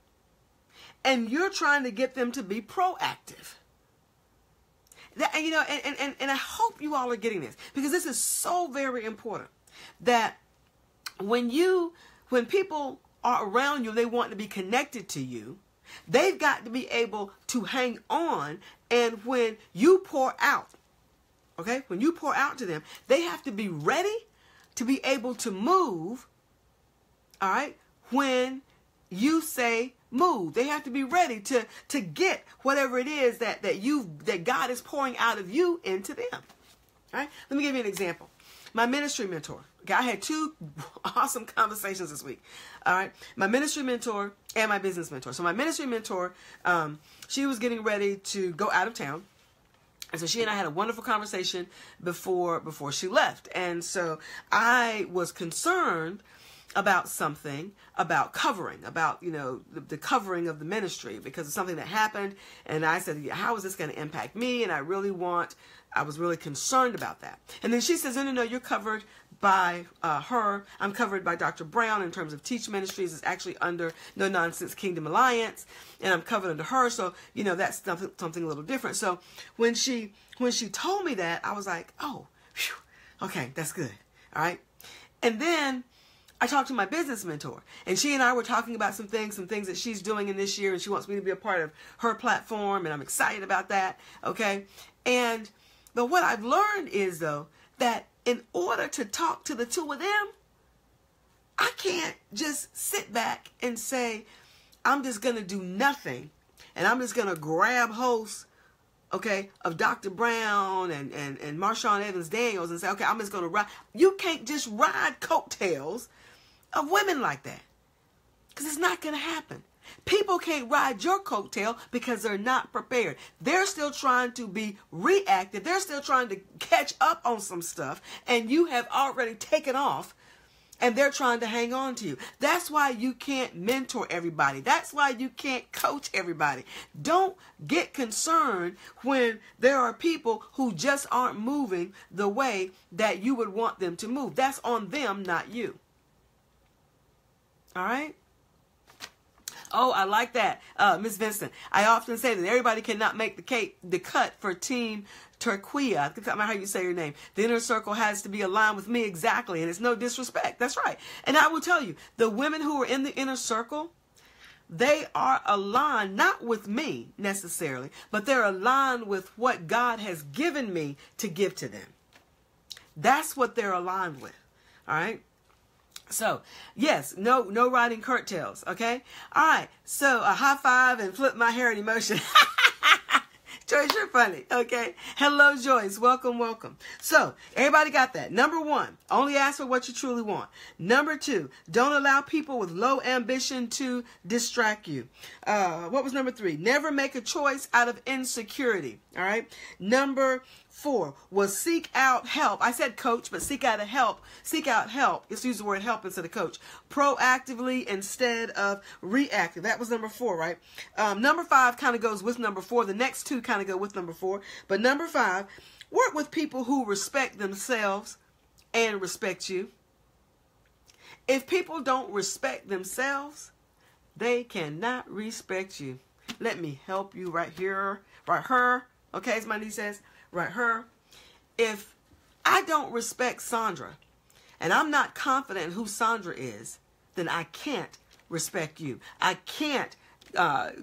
and you're trying to get them to be proactive. And, you know, and I hope you all are getting this, because this is so very important, that when people are around you, they want to be connected to you, they've got to be able to hang on. And when you pour out, okay, when you pour out to them, they have to be ready to be able to move, all right, when you say move. They have to be ready to get whatever it is that God is pouring out of you into them. All right? Let me give you an example. My ministry mentor. Okay, I had two awesome conversations this week. All right? My ministry mentor and my business mentor. So my ministry mentor, she was getting ready to go out of town. And so she and I had a wonderful conversation before she left. And so I was concerned about something, about covering, about, you know, the covering of the ministry, because of something that happened. And I said, how is this going to impact me? And I was really concerned about that. And then she says, no, you're covered by her. I'm covered by Dr. Brown in terms of Teach Ministries. It's actually under No Nonsense Kingdom Alliance, and I'm covered under her. So, you know, that's something a little different. So when she told me that, I was like, oh, whew, okay, that's good. All right. And then I talked to my business mentor, and she and I were talking about some things that she's doing in this year, and she wants me to be a part of her platform, and I'm excited about that. Okay. But what I've learned is, though, that in order to talk to the two of them, I can't just sit back and say, I'm just going to do nothing, and I'm just going to grab hosts, okay, of Dr. Brown and Marshawn Evans Daniels and say, okay, I'm just going to ride. You can't just ride coattails of women like that, because it's not going to happen. People can't ride your coattail because they're not prepared. They're still trying to be reactive. They're still trying to catch up on some stuff, and you have already taken off, and they're trying to hang on to you. That's why you can't mentor everybody. That's why you can't coach everybody. Don't get concerned when there are people who just aren't moving the way that you would want them to move. That's on them, not you. All right? Oh, I like that, Miss Vincent. I often say that everybody cannot make the cut for Team Turquia. I think that's how you say your name. The inner circle has to be aligned with me exactly, and it's no disrespect. That's right. And I will tell you, the women who are in the inner circle, they are aligned not with me necessarily, but they're aligned with what God has given me to give to them. That's what they're aligned with. All right. So, yes, no riding curtails, okay? All right, so a high five and flip my hair in emotion. Joyce, you're funny, okay? Hello, Joyce. Welcome, welcome. So, everybody got that. Number 1, only ask for what you truly want. Number 2, don't allow people with low ambition to distract you. What was number 3? Never make a choice out of insecurity, all right? Number 4 was seek out help. I said coach, but seek out help. Seek out help. Let's use the word help instead of coach. Proactively instead of reactive. That was number 4, right? Number 5 kind of goes with number 4. The next 2 kind of go with number 4. But number 5, work with people who respect themselves and respect you. If people don't respect themselves, they cannot respect you. Let me help you right here, right her. Okay, as my niece says, right her. If I don't respect Saundra, and I'm not confident in who Saundra is, then I can't respect you. I can't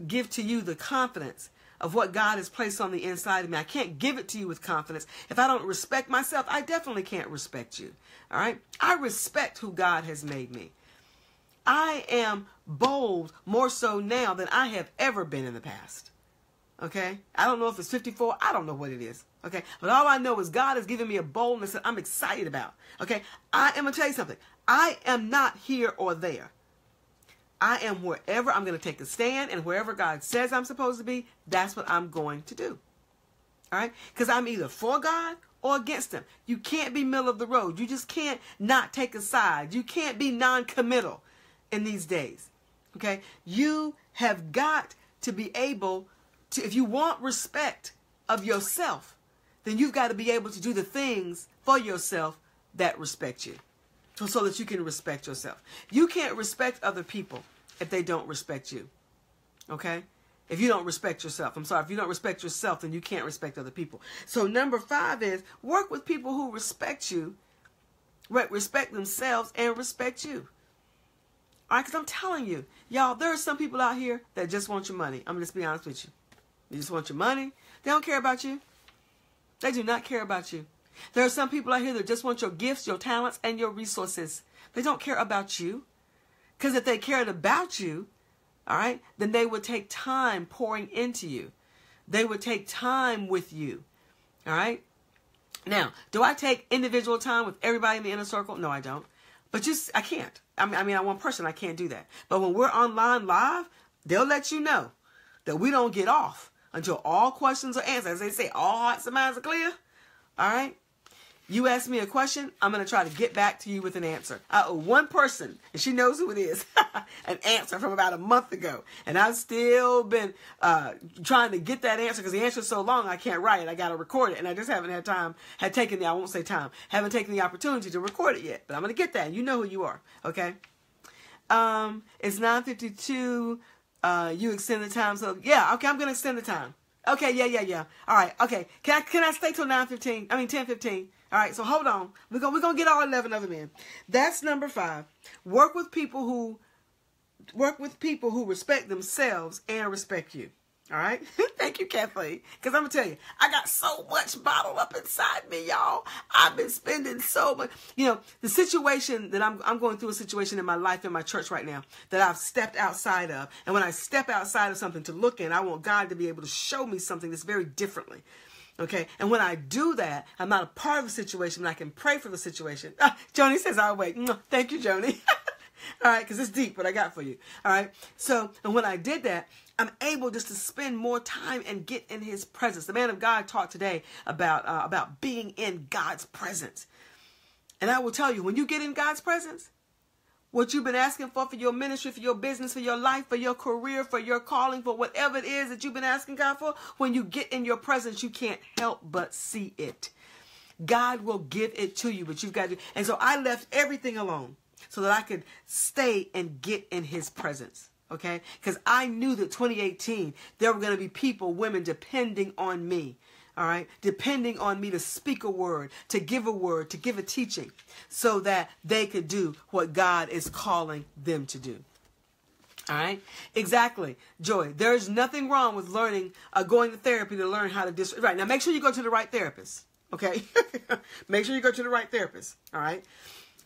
give to you the confidence of what God has placed on the inside of me. I can't give it to you with confidence. If I don't respect myself, I definitely can't respect you. All right? I respect who God has made me. I am bold more so now than I have ever been in the past. Okay? I don't know if it's 54. I don't know what it is. Okay? But all I know is God has given me a boldness that I'm excited about. Okay? I am going to tell you something. I am not here or there. I am wherever. I'm going to take a stand, and wherever God says I'm supposed to be, that's what I'm going to do. All right? Because I'm either for God or against him. You can't be middle of the road. You just can't not take a side. You can't be non-committal in these days. Okay? You have got to be able to, if you want respect of yourself, then you've got to be able to do the things for yourself that respect you. So that you can respect yourself. You can't respect other people if they don't respect you. Okay? If you don't respect yourself. I'm sorry. If you don't respect yourself, then you can't respect other people. So number 5 is work with people who respect you, respect themselves, and respect you. All right? Because I'm telling you, y'all, there are some people out here that just want your money. I'm going to just be honest with you. They just want your money. They don't care about you. They do not care about you. There are some people out here that just want your gifts, your talents, and your resources. They don't care about you. Because if they cared about you, all right, then they would take time pouring into you. They would take time with you. All right? Now, do I take individual time with everybody in the inner circle? No, I don't. But I can't. I mean, I'm one person. I can't do that. But when we're online live, they'll let you know that we don't get off until all questions are answered. As they say, all hearts and minds are clear. All right? You ask me a question, I'm going to try to get back to you with an answer. I owe one person, and she knows who it is, an answer from about a month ago. And I've still been trying to get that answer because the answer is so long I can't write it. I got to record it. And I just haven't had time, haven't taken the opportunity to record it yet. But I'm going to get that. You know who you are. Okay? It's 9:52. You extend the time. So, yeah, okay, I'm going to extend the time. Okay, yeah. All right, okay. Can I stay till 10:15? All right, so hold on. We're gonna get all 11 of them in. That's number 5. Work with people who respect themselves and respect you. All right? Thank you, Kathleen. Because I'm going to tell you, I got so much bottled up inside me, y'all. I've been spending so much. You know, the situation that I'm going through a situation in my life, in my church right now, that I've stepped outside of. And when I step outside of something to look in, I want God to be able to show me something that's very differently. Okay? And when I do that, I'm not a part of the situation, but I can pray for the situation. Joni says, I'll wait. Thank you, Joni. All right, because it's deep what I got for you. All right. So, and when I did that, I'm able just to spend more time and get in his presence. The man of God talked today about being in God's presence. And I will tell you, when you get in God's presence, what you've been asking for your ministry, for your business, for your life, for your career, for your calling, for whatever it is that you've been asking God for, when you get in your presence, you can't help but see it. God will give it to you, but you've got to. And so I left everything alone so that I could stay and get in his presence. Okay? Because I knew that 2018, there were going to be people, women, depending on me. All right? Depending on me to speak a word, to give a teaching, so that they could do what God is calling them to do. All right? Exactly. Joy, there's nothing wrong with learning, going to therapy to learn how to Right. Now, make sure you go to the right therapist. Okay? Make sure you go to the right therapist. All right?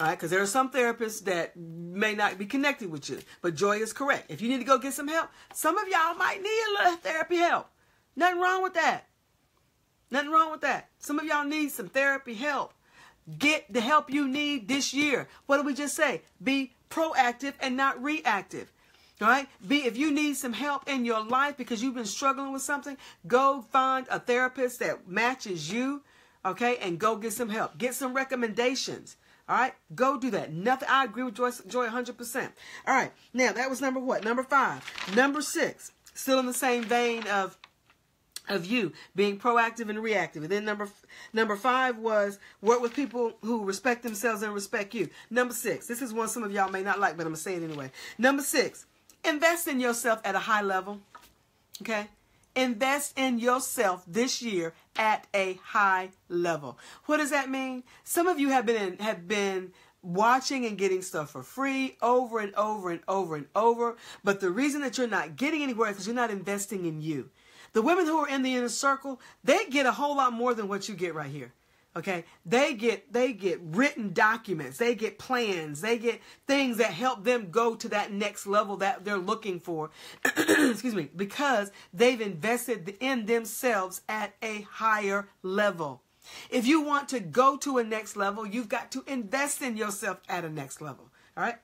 All right, because there are some therapists that may not be connected with you. But Joy is correct. If you need to go get some help, some of y'all might need a little therapy help. Nothing wrong with that. Nothing wrong with that. Some of y'all need some therapy help. Get the help you need this year. What did we just say? Be proactive and not reactive. All right? If you need some help in your life because you've been struggling with something, go find a therapist that matches you. Okay? And go get some help. Get some recommendations. All right, go do that. Nothing. I agree with Joy 100%. All right, now that was number what? Number 5. Number 6, still in the same vein of of you being proactive and reactive. And then number 5 was work with people who respect themselves and respect you. Number 6, this is one some of y'all may not like, but I'm going to say it anyway. Number 6, invest in yourself at a high level. Okay? Invest in yourself this year at a high level. What does that mean? Some of you have been watching and getting stuff for free over and over and over and over. But the reason that you're not getting anywhere is because you're not investing in you. The women who are in the inner circle, they get a whole lot more than what you get right here. Okay? They get written documents. They get plans. They get things that help them go to that next level that they're looking for. Excuse me. Because they've invested in themselves at a higher level. If you want to go to a next level, you've got to invest in yourself at a next level. All right?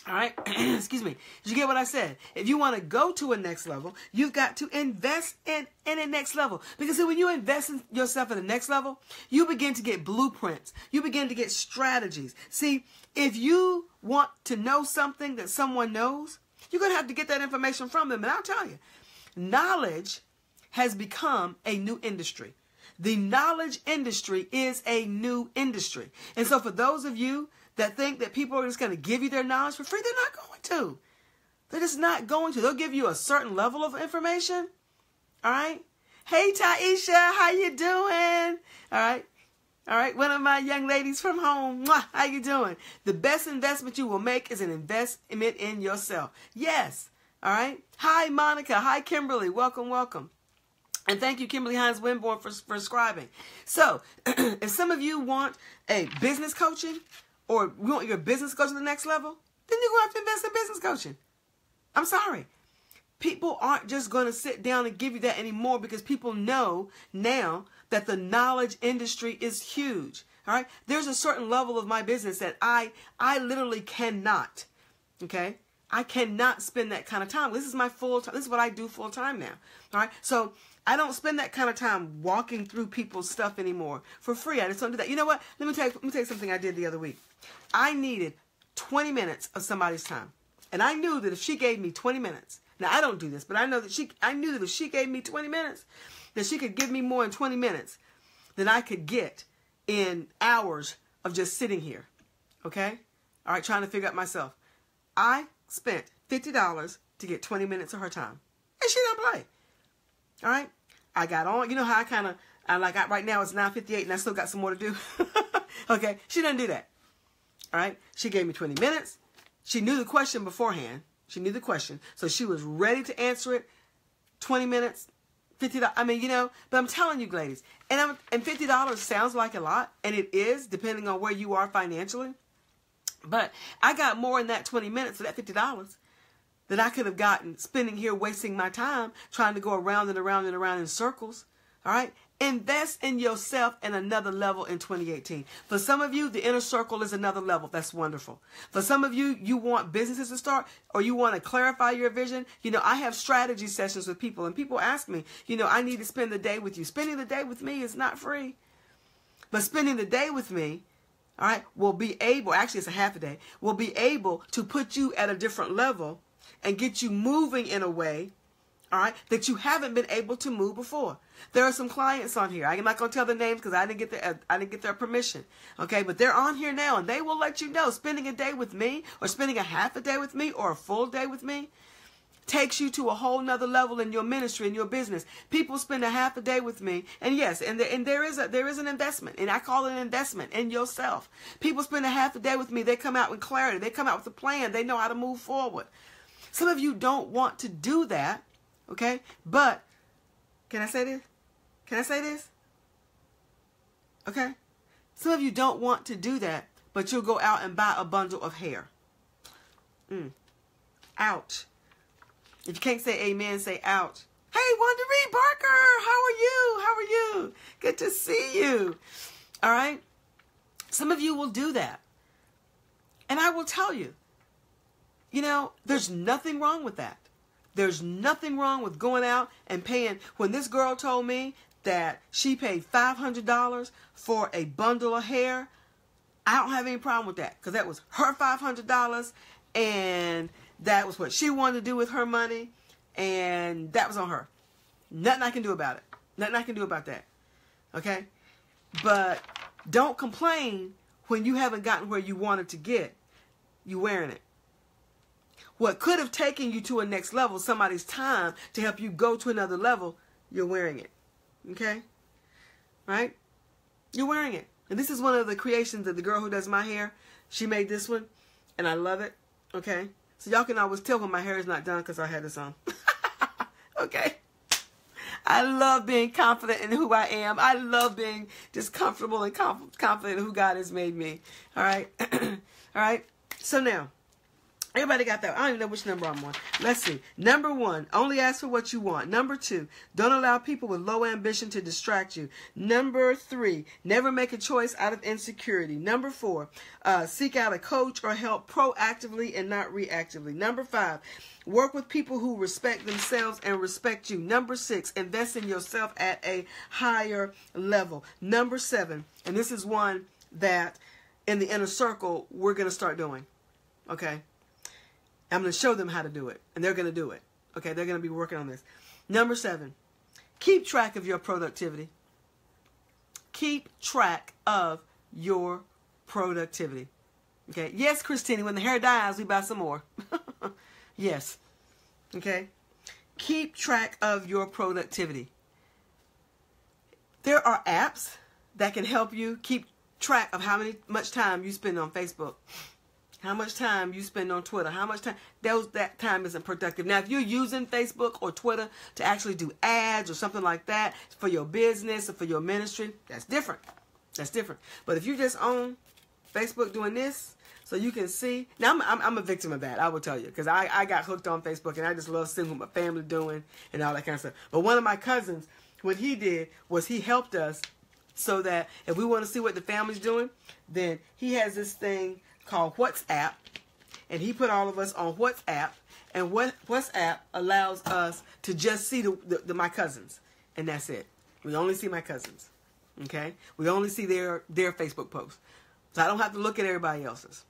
All right, excuse me. Did you get what I said? If you want to go to a next level, you've got to invest in a next level. Because when you invest in yourself at the next level, you begin to get blueprints. You begin to get strategies. See, if you want to know something that someone knows, you're going to have to get that information from them. And I'll tell you, knowledge has become a new industry. The knowledge industry is a new industry. And so for those of you that think that people are just going to give you their knowledge for free, they're not going to. They're just not going to. They'll give you a certain level of information. All right? Hey, Taisha, how you doing? All right? All right, one of my young ladies from home. Mwah, how you doing? The best investment you will make is an investment in yourself. Yes. All right? Hi, Monica. Hi, Kimberly. Welcome, welcome. And thank you, Kimberly Hines Winborn, for scribing. So, if some of you want a business coaching, or you want your business to go to the next level, then you're going to have to invest in business coaching. I'm sorry. People aren't just going to sit down and give you that anymore because people know now that the knowledge industry is huge. All right. There's a certain level of my business that I literally cannot. Okay. I cannot spend that kind of time. This is my full time. This is what I do full time now. All right. So I don't spend that kind of time walking through people's stuff anymore for free. I just don't do that. You know what? Let me tell you something I did the other week. I needed 20 minutes of somebody's time. And I knew that if she gave me 20 minutes, now I don't do this, but I knew that if she gave me 20 minutes, that she could give me more in 20 minutes than I could get in hours of just sitting here. Okay? All right, trying to figure out myself. I spent $50 to get 20 minutes of her time. And she didn't play. All right? I got on. You know how right now it's 9:58 and I still got some more to do. Okay? She didn't do that. All right? She gave me 20 minutes. She knew the question beforehand. She knew the question. So she was ready to answer it. 20 minutes, $50. I mean, but I'm telling you, ladies, and $50 sounds like a lot, and it is, depending on where you are financially. But I got more in that 20 minutes for that $50 that I could have gotten spending here wasting my time trying to go around and around and around in circles. All right? Invest in yourself at another level in 2018. For some of you, the inner circle is another level. That's wonderful. For some of you, you want businesses to start or you want to clarify your vision. I have strategy sessions with people and people ask me, I need to spend the day with you. Spending the day with me is not free. But spending the day with me, all right, will be able, actually it's a half a day, will be able to put you at a different level and get you moving in a way, all right, that you haven't been able to move before. There are some clients on here. I'm not going to tell their names because I didn't get their permission. Okay, but they're on here now and they will let you know spending a day with me or spending a half a day with me or a full day with me takes you to a whole nother level in your ministry, in your business. People spend a half a day with me, and yes, and there is an investment, and I call it an investment in yourself. People spend a half a day with me. They come out with clarity. They come out with a plan. They know how to move forward. Some of you don't want to do that, okay? But can I say this? Can I say this? Okay? Some of you don't want to do that, but you'll go out and buy a bundle of hair. Ouch. If you can't say amen, say ouch. Hey, Wondery Barker, how are you? How are you? Good to see you. All right? Some of you will do that. And I will tell you, there's nothing wrong with that. There's nothing wrong with going out and paying. When this girl told me that she paid $500 for a bundle of hair, I don't have any problem with that because that was her $500 and that was what she wanted to do with her money. and that was on her. Nothing I can do about it. Nothing I can do about that. Okay? But don't complain when you haven't gotten where you wanted to get. You wearing it. What could have taken you to a next level, somebody's time to help you go to another level, you're wearing it. Okay? Right? You're wearing it. And this is one of the creations of the girl who does my hair. She made this one, and I love it. Okay? So y'all can always tell when my hair is not done because I had this on. Okay? I love being confident in who I am. I love being just comfortable and confident in who God has made me. All right? All right? So now, everybody got that? I don't even know which number I'm on. Let's see. Number 1, only ask for what you want. Number 2, don't allow people with low ambition to distract you. Number 3, never make a choice out of insecurity. Number 4, seek out a coach or help proactively and not reactively. Number 5, work with people who respect themselves and respect you. Number 6, invest in yourself at a higher level. Number 7, and this is one that in the inner circle we're going to start doing. Okay? I'm going to show them how to do it, and they're going to do it. Okay, they're going to be working on this. Number 7, keep track of your productivity. Keep track of your productivity. Okay, yes, Christine, when the hair dies, we buy some more. Yes. Okay, keep track of your productivity. There are apps that can help you keep track of much time you spend on Facebook. How much time you spend on Twitter? How much time? That time isn't productive. Now, if you're using Facebook or Twitter to actually do ads or something like that for your business or for your ministry, that's different. That's different. But if you're just on Facebook doing this, so you can see. Now, I'm a victim of that, I will tell you, because I got hooked on Facebook, and I just love seeing what my family doing and all that kind of stuff. But one of my cousins, what he did was he helped us so that if we want to see what the family's doing, then he has this thing called WhatsApp, and he put all of us on WhatsApp, and WhatsApp allows us to just see my cousins, and that's it. We only see my cousins, okay? We only see their Facebook posts, so I don't have to look at everybody else's,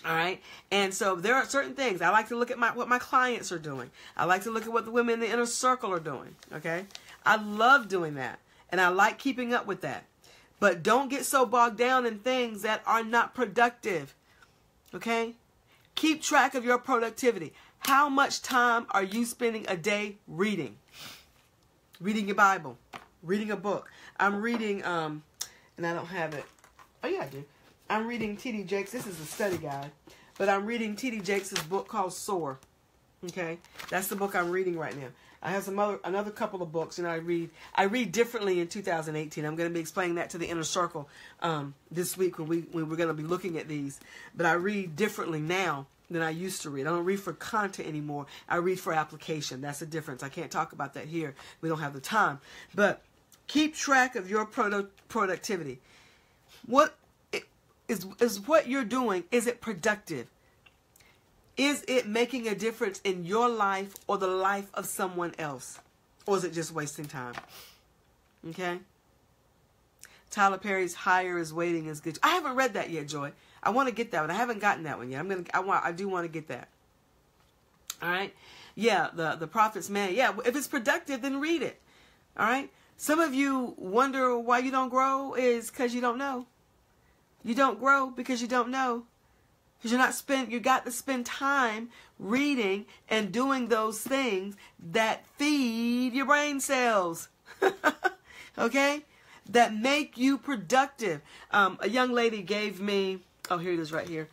all right? And so there are certain things. I like to look at what my clients are doing. I like to look at what the women in the inner circle are doing, okay? I love doing that, and I like keeping up with that. But don't get so bogged down in things that are not productive. Okay? Keep track of your productivity. How much time are you spending a day reading? Reading your Bible. Reading a book. I'm reading, and I don't have it. Oh, yeah, I do. I'm reading T.D. Jakes. This is a study guide. But I'm reading T.D. Jakes' book called Soar. Okay? That's the book I'm reading right now. I have another couple of books, and I read differently in 2018. I'm going to be explaining that to the inner circle this week when we're going to be looking at these. But I read differently now than I used to read. I don't read for content anymore. I read for application. That's the difference. I can't talk about that here. We don't have the time. But keep track of your productivity. What is what you're doing? Is it productive? Is it making a difference in your life or the life of someone else? Or is it just wasting time? Okay? Tyler Perry's Higher is Waiting is good. I haven't read that yet, Joy. I want to get that one. I haven't gotten that one yet. I do want to get that. All right? Yeah, the Prophet's Man. Yeah, if it's productive, then read it. All right? Some of you wonder why you don't grow is because you don't know. You don't grow because you don't know. Because you got to spend time reading and doing those things that feed your brain cells. Okay? That make you productive. A young lady gave me, oh, here it is right here.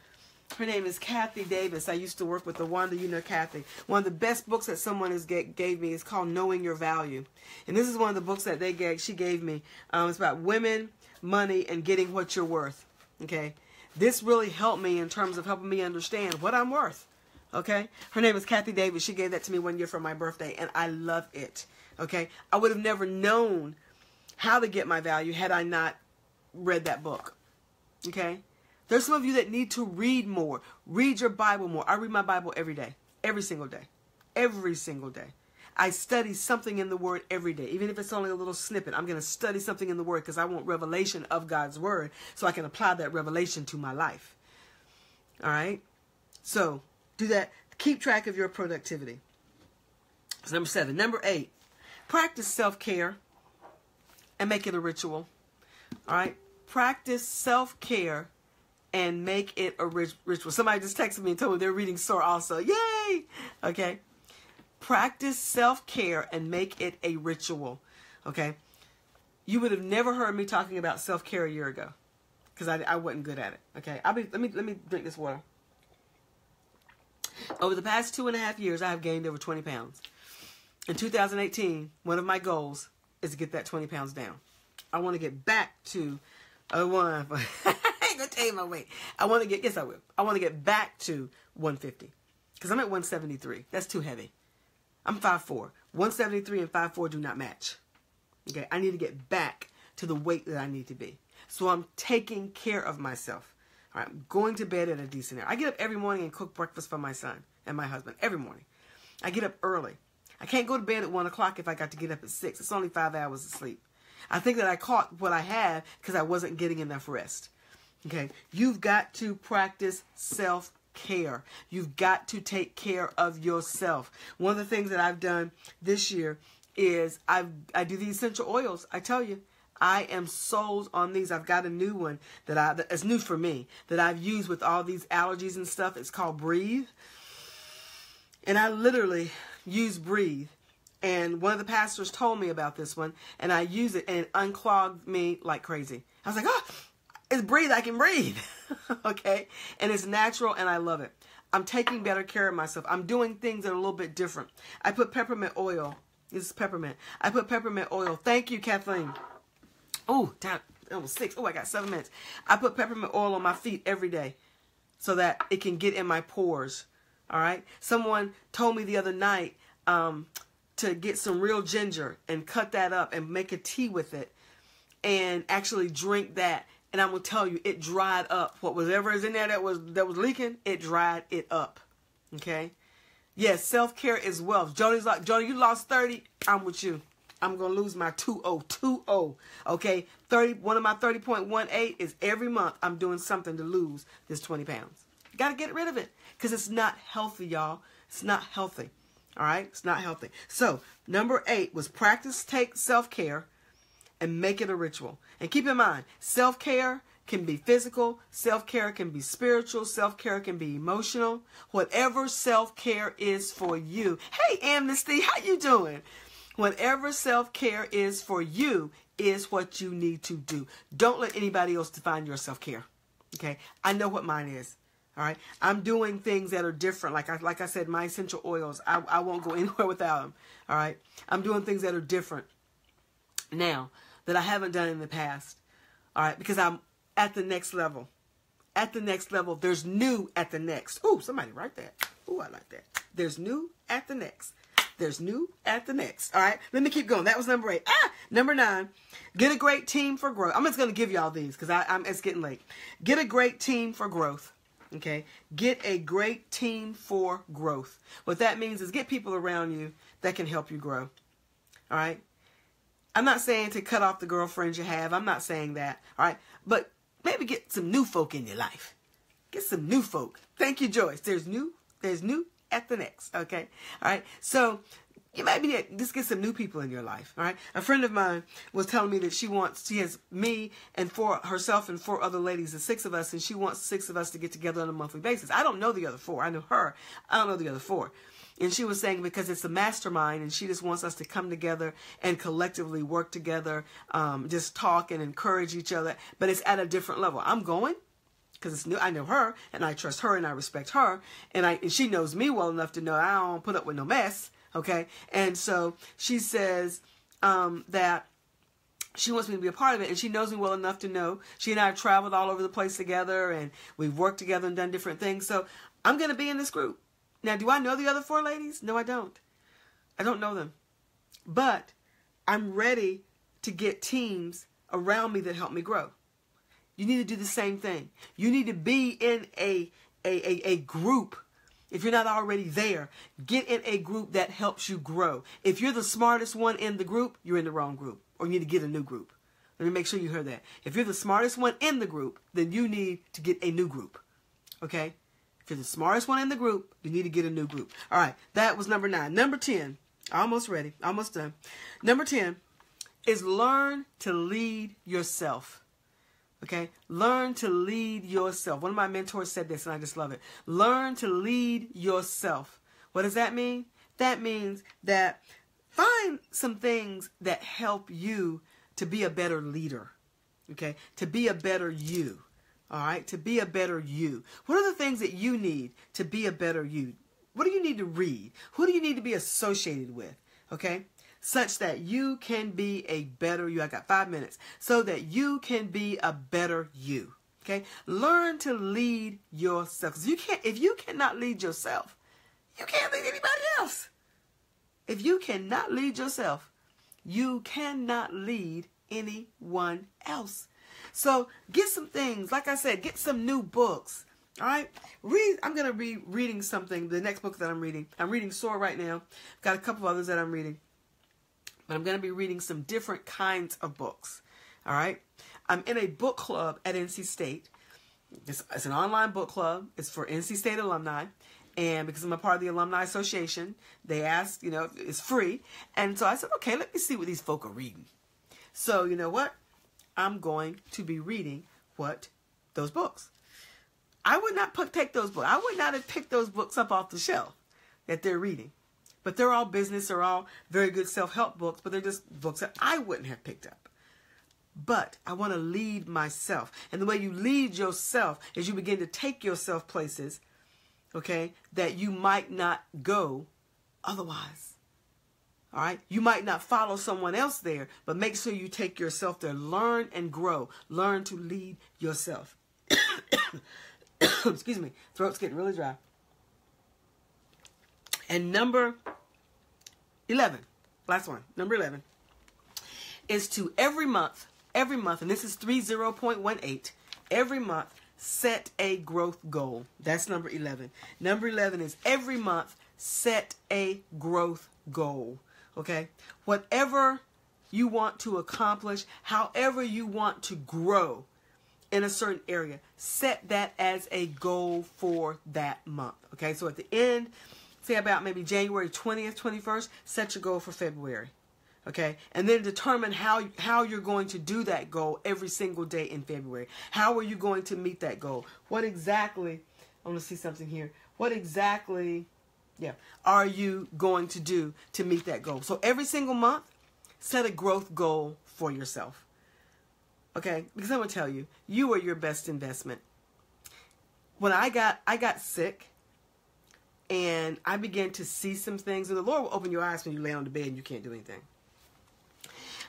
Her name is Kathy Davis. I used to work with the Wanda, you know Kathy. One of the best books that someone gave me is called Knowing Your Value. And this is one of the books that she gave me. It's about women, money, and getting what you're worth. Okay? This really helped me in terms of helping me understand what I'm worth. Okay? Her name is Kathy Davis. She gave that to me one year for my birthday, and I love it. Okay? I would have never known how to get my value had I not read that book. Okay? There's some of you that need to read more. Read your Bible more. I read my Bible every day. Every single day. Every single day. I study something in the Word every day. Even if it's only a little snippet, I'm going to study something in the Word because I want revelation of God's Word so I can apply that revelation to my life. All right? So, do that. Keep track of your productivity. So number 7. Number 8, practice self-care and make it a ritual. All right? Practice self-care and make it a ritual. Somebody just texted me and told me they're reading Soar also. Yay! Okay? Practice self-care and make it a ritual. Okay? You would have never heard me talking about self-care a year ago because I wasn't good at it. Okay? Let me drink this water. Over the past 2.5 years, I have gained over 20 pounds. In 2018, one of my goals is to get that 20 pounds down. I want to get back to I ain't gonna tell you my weight. I want to get back to 150 because I'm at 173. That's too heavy. I'm 5'4". 173 and 5'4" do not match. Okay, I need to get back to the weight that I need to be. So I'm taking care of myself. All right, I'm going to bed at a decent hour. I get up every morning and cook breakfast for my son and my husband every morning. I get up early. I can't go to bed at 1 o'clock if I got to get up at 6. It's only 5 hours of sleep. I think that I caught what I had because I wasn't getting enough rest. Okay, you've got to practice self-care. You've got to take care of yourself. One of the things that I've done this year is I do the essential oils. I tell you, I am sold on these. I've got a new one that's new for me that I've used with all these allergies and stuff. It's called Breathe. And I literally use Breathe. And one of the pastors told me about this one, and I use it, and it unclogged me like crazy. I was like, oh, it's Breathe. I can breathe. Okay? And it's natural, and I love it. I'm taking better care of myself. I'm doing things that are a little bit different. I put peppermint oil. This is peppermint. I put peppermint oil. Thank you, Kathleen. Oh, that was 6. Oh, I got 7 minutes. I put peppermint oil on my feet every day so that it can get in my pores. All right? Someone told me the other night to get some real ginger and cut that up and make a tea with it and actually drink that. And I'm going to tell you, it dried up. Whatever is in there that was leaking, it dried it up. Okay? Yes, self-care is wealth. Joni's like, Joni, you lost 30. I'm with you. I'm going to lose my 2.0. Okay? 30. One of my 30.18 is every month I'm doing something to lose this 20 pounds. Got to get rid of it because it's not healthy, y'all. It's not healthy. All right? It's not healthy. So, number 8 was practice take self-care and make it a ritual. And keep in mind, self-care can be physical, self-care can be spiritual, self-care can be emotional. Whatever self-care is for you. Hey, Amnesty, how you doing? Whatever self-care is for you is what you need to do. Don't let anybody else define your self-care. Okay? I know what mine is. All right? I'm doing things that are different. Like I said, my essential oils, I won't go anywhere without them. All right? I'm doing things that are different now that I haven't done in the past. All right? Because I'm at the next level. At the next level. There's new at the next. Ooh, somebody write that. Ooh, I like that. There's new at the next. There's new at the next. All right? Let me keep going. That was number 8. Number 9. Get a great team for growth. I'm just going to give y'all these because it's getting late. Get a great team for growth. Okay? Get a great team for growth. What that means is get people around you that can help you grow. All right? I'm not saying to cut off the girlfriends you have. I'm not saying that. All right? But maybe get some new folk in your life. Get some new folk. Thank you, Joyce. There's new at the next. Okay? All right? So you might be just get some new people in your life. All right? A friend of mine was telling me that she has me and herself and 4 other ladies, the 6 of us, and she wants 6 of us to get together on a monthly basis. I don't know the other 4. I know her. I don't know the other 4. And she was saying because it's a mastermind and she just wants us to come together and collectively work together, just talk and encourage each other. But it's at a different level. I'm going because it's new. I know her and I trust her and I respect her. And she knows me well enough to know I don't put up with no mess. Okay. And so she says that she wants me to be a part of it. And she knows me well enough to know she and I have traveled all over the place together and we've worked together and done different things. So I'm going to be in this group. Now, do I know the other 4 ladies? No, I don't. I don't know them. But I'm ready to get teams around me that help me grow. You need to do the same thing. You need to be in a group. If you're not already there, get in a group that helps you grow. If you're the smartest one in the group, you're in the wrong group. Or you need to get a new group. Let me make sure you heard that. If you're the smartest one in the group, then you need to get a new group. Okay? If you're the smartest one in the group, you need to get a new group. All right, that was number 9. Number 10. Almost ready. Almost done. Number 10 is learn to lead yourself. Okay? Learn to lead yourself. One of my mentors said this, and I just love it. Learn to lead yourself. What does that mean? That means that find some things that help you to be a better leader. Okay? To be a better you. All right? To be a better you. What are the things that you need to be a better you? What do you need to read? Who do you need to be associated with? Okay? Such that you can be a better you. I got 5 minutes. So that you can be a better you. Okay? Learn to lead yourself. 'Cause if you cannot lead yourself, you can't lead anybody else. If you cannot lead yourself, you cannot lead anyone else. So get some things. Like I said, get some new books. All right, I'm going to be reading something, the next book that I'm reading Soar right now. Got a couple others that I'm reading. But I'm going to be reading some different kinds of books. All right, I'm in a book club at NC State. It's an online book club. It's for NC State alumni. And because I'm a part of the Alumni Association, they asked, it's free. And so I said, okay, let me see what these folk are reading. So you know what? I'm going to be reading those books. I would not take those books. I would not have picked those books up off the shelf that they're reading. But they're all business. They're all very good self-help books. But they're just books that I wouldn't have picked up. But I want to lead myself. And the way you lead yourself is you begin to take yourself places, okay, that you might not go otherwise. All right? You might not follow someone else there. But make sure you take yourself there. Learn and grow. Learn to lead yourself. Excuse me, throat's getting really dry. And number 11, last one, number 11, is to every month, and this is 30.18, every month, set a growth goal. That's number 11. Number 11 is every month, set a growth goal. Okay? Whatever you want to accomplish, however you want to grow, in a certain area, set that as a goal for that month. Okay, so at the end, say about maybe January 20th, 21st, set your goal for February. Okay, and then determine how you're going to do that goal every single day in February. How are you going to meet that goal? What exactly, I want to see something here. What exactly, are you going to do to meet that goal? So every single month, set a growth goal for yourself. Okay, because I'm going to tell you, you are your best investment. When I got sick and I began to see some things, and the Lord will open your eyes when you lay on the bed and you can't do anything.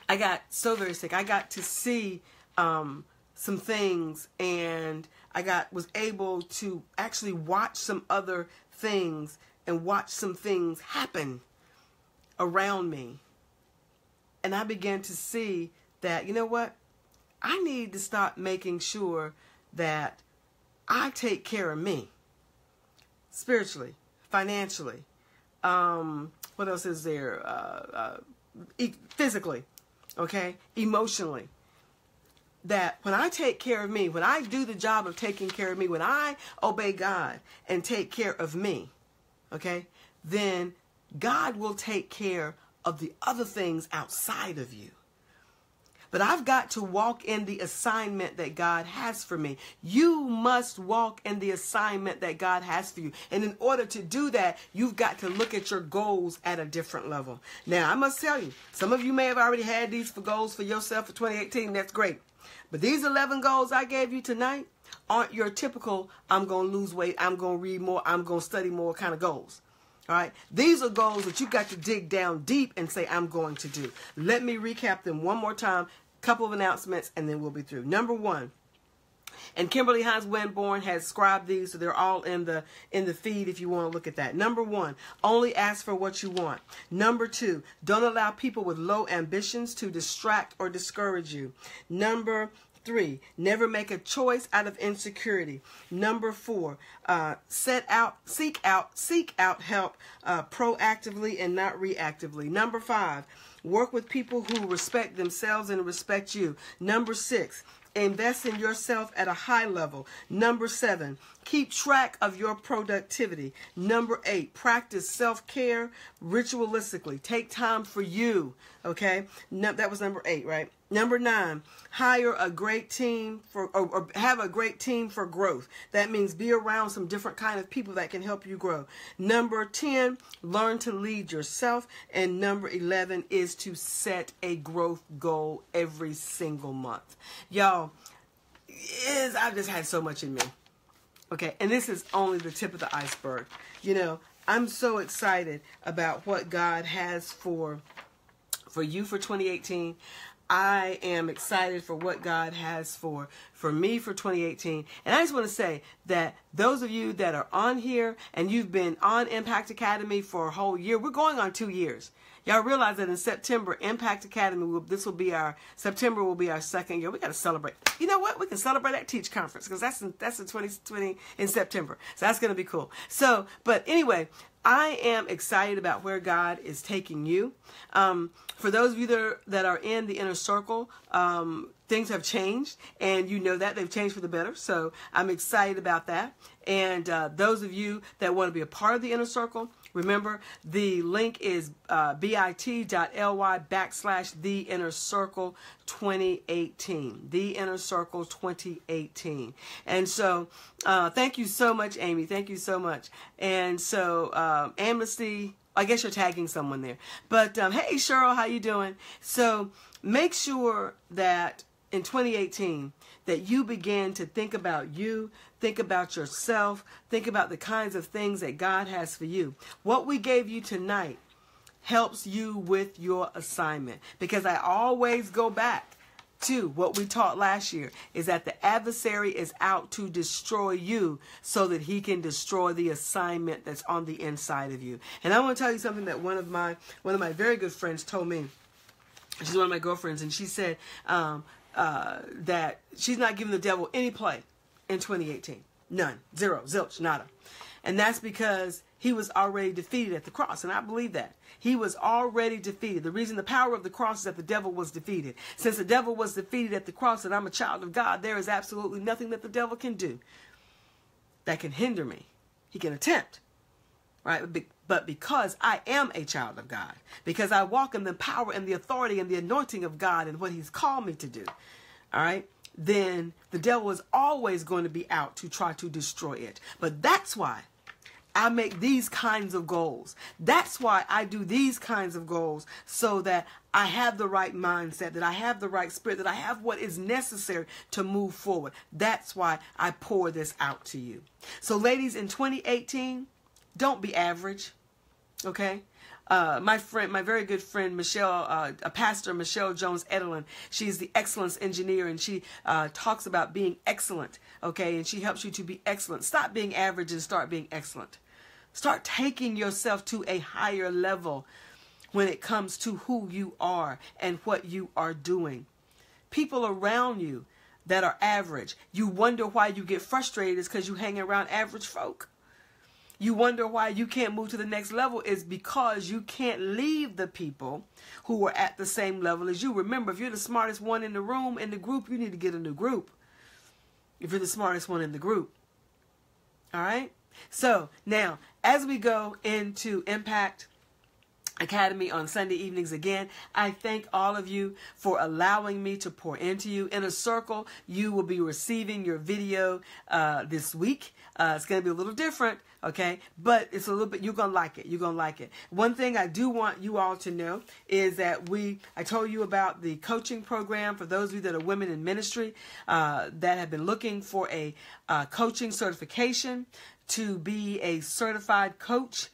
I got so very sick. I got to see some things, and was able to actually watch some other things and watch some things happen around me. And I began to see that, you know what? I need to start making sure that I take care of me spiritually, financially. What else is there? Physically, okay, emotionally. That when I take care of me, when I do the job of taking care of me, when I obey God and take care of me, okay, then God will take care of the other things outside of you. But I've got to walk in the assignment that God has for me. You must walk in the assignment that God has for you. And in order to do that, you've got to look at your goals at a different level. Now, I must tell you, some of you may have already had these goals for yourself for 2018. That's great. But these 11 goals I gave you tonight aren't your typical, I'm going to lose weight, I'm going to read more, I'm going to study more kind of goals. All right. These are goals that you got to dig down deep and say, I'm going to do. Let me recap them one more time. Couple of announcements, and then we'll be through. Number 1, and Kimberly Hines Winborn has scribed these, so they're all in the feed if you want to look at that. Number 1, only ask for what you want. Number 2, don't allow people with low ambitions to distract or discourage you. Number 3, never make a choice out of insecurity. Number 4, seek out help proactively and not reactively. Number 5, work with people who respect themselves and respect you. Number 6, invest in yourself at a high level. Number 7, Keep track of your productivity. Number 8, practice self-care ritualistically. Take time for you. Okay, that was number 8, right? Number 9, hire a great team or have a great team for growth. That means be around some different kind of people that can help you grow. Number 10, learn to lead yourself. And number 11 is to set a growth goal every single month. Y'all, I've just had so much in me. Okay, and this is only the tip of the iceberg. You know, I'm so excited about what God has for you for 2018. I am excited for what God has for me for 2018. And I just want to say that those of you that are on here and you've been on Impact Academy for a whole year, we're going on 2 years. Y'all realize that in September, Impact Academy, September will be our 2nd year. We got to celebrate. You know what? We can celebrate at Teach Conference because that's in 2020 in September. So that's going to be cool. So, but anyway, I am excited about where God is taking you. For those of you that are in the inner circle, things have changed, and you know that they've changed for the better. So I'm excited about that. And those of you that want to be a part of the inner circle, remember the link is bit.ly/The Inner Circle 2018. The Inner Circle 2018. And so thank you so much, Amy. Thank you so much. And so Amnesty, I guess you're tagging someone there. But hey, Cheryl, how you doing? So make sure that in 2018 that you begin to think about you, think about yourself, think about the kinds of things that God has for you. What we gave you tonight helps you with your assignment, because I always go back to what we taught last year, is that the adversary is out to destroy you so that he can destroy the assignment that's on the inside of you. And I want to tell you something that one of my very good friends told me. She's one of my girlfriends, and she said that she's not giving the devil any play in 2018. None. Zero. Zilch. Nada. And that's because he was already defeated at the cross. And I believe that. He was already defeated. The reason the power of the cross is that the devil was defeated. Since the devil was defeated at the cross and I'm a child of God, there is absolutely nothing that the devil can do that can hinder me. He can attempt. Right? But because I am a child of God, because I walk in the power and the authority and the anointing of God and what he's called me to do, all right, then the devil is always going to be out to try to destroy it. But that's why I make these kinds of goals. That's why I do these kinds of goals, so that I have the right mindset, that I have the right spirit, that I have what is necessary to move forward. That's why I pour this out to you. So ladies, in 2018, don't be average, okay? My very good friend, Michelle, Pastor Michelle Jones Edelin, she's the excellence engineer, and she talks about being excellent, okay? And she helps you to be excellent. Stop being average and start being excellent. Start taking yourself to a higher level when it comes to who you are and what you are doing. People around you that are average, you wonder why you get frustrated is because you hang around average folk. You wonder why you can't move to the next level is because you can't leave the people who are at the same level as you. Remember, if you're the smartest one in the room, in the group, you need to get a new group. If you're the smartest one in the group. All right? So now, as we go into Impact Academy on Sunday evenings again, I thank all of you for allowing me to pour into you. In a circle, you will be receiving your video this week. It's going to be a little different, okay? But it's a little bit, you're going to like it. You're going to like it. One thing I do want you all to know is that I told you about the coaching program for those of you that are women in ministry that have been looking for a coaching certification to be a certified coach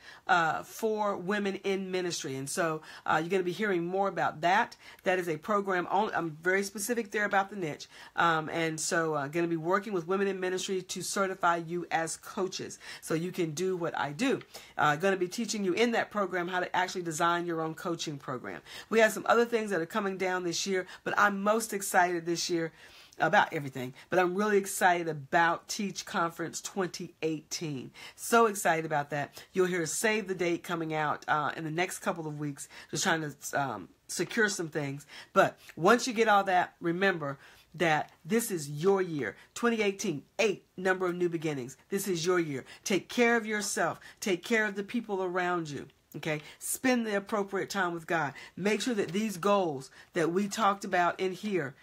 for women in ministry. And so you're going to be hearing more about that. That is a program, I'm very specific there about the niche. And so I'm going to be working with women in ministry to certify you as coaches so you can do what I do. Going to be teaching you in that program how to actually design your own coaching program. We have some other things that are coming down this year, but I'm most excited this year about everything, but I'm really excited about Teach Conference 2018. So excited about that. You'll hear a save the date coming out in the next couple of weeks, just trying to secure some things. But once you get all that, remember that this is your year. 2018, 8, number of new beginnings. This is your year. Take care of yourself. Take care of the people around you. Okay, spend the appropriate time with God. Make sure that these goals that we talked about in here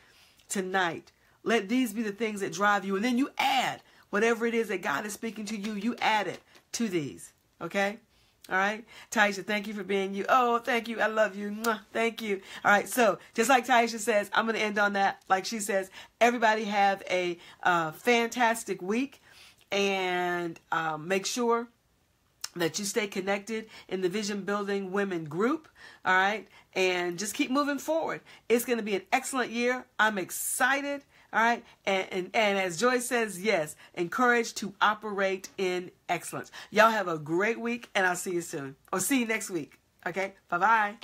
tonight, let these be the things that drive you. And then you add whatever it is that God is speaking to you, you add it to these. Okay? All right? Taisha, thank you for being you. Oh, thank you. I love you. Mwah, thank you. All right, so just like Taisha says, I'm going to end on that. Like she says, everybody have a fantastic week. And make sure that you stay connected in the Vision Building Women group, all right? And just keep moving forward. It's going to be an excellent year. I'm excited, all right? And as Joy says, yes, encouraged to operate in excellence. Y'all have a great week, and I'll see you soon. Or see you next week, okay? Bye-bye.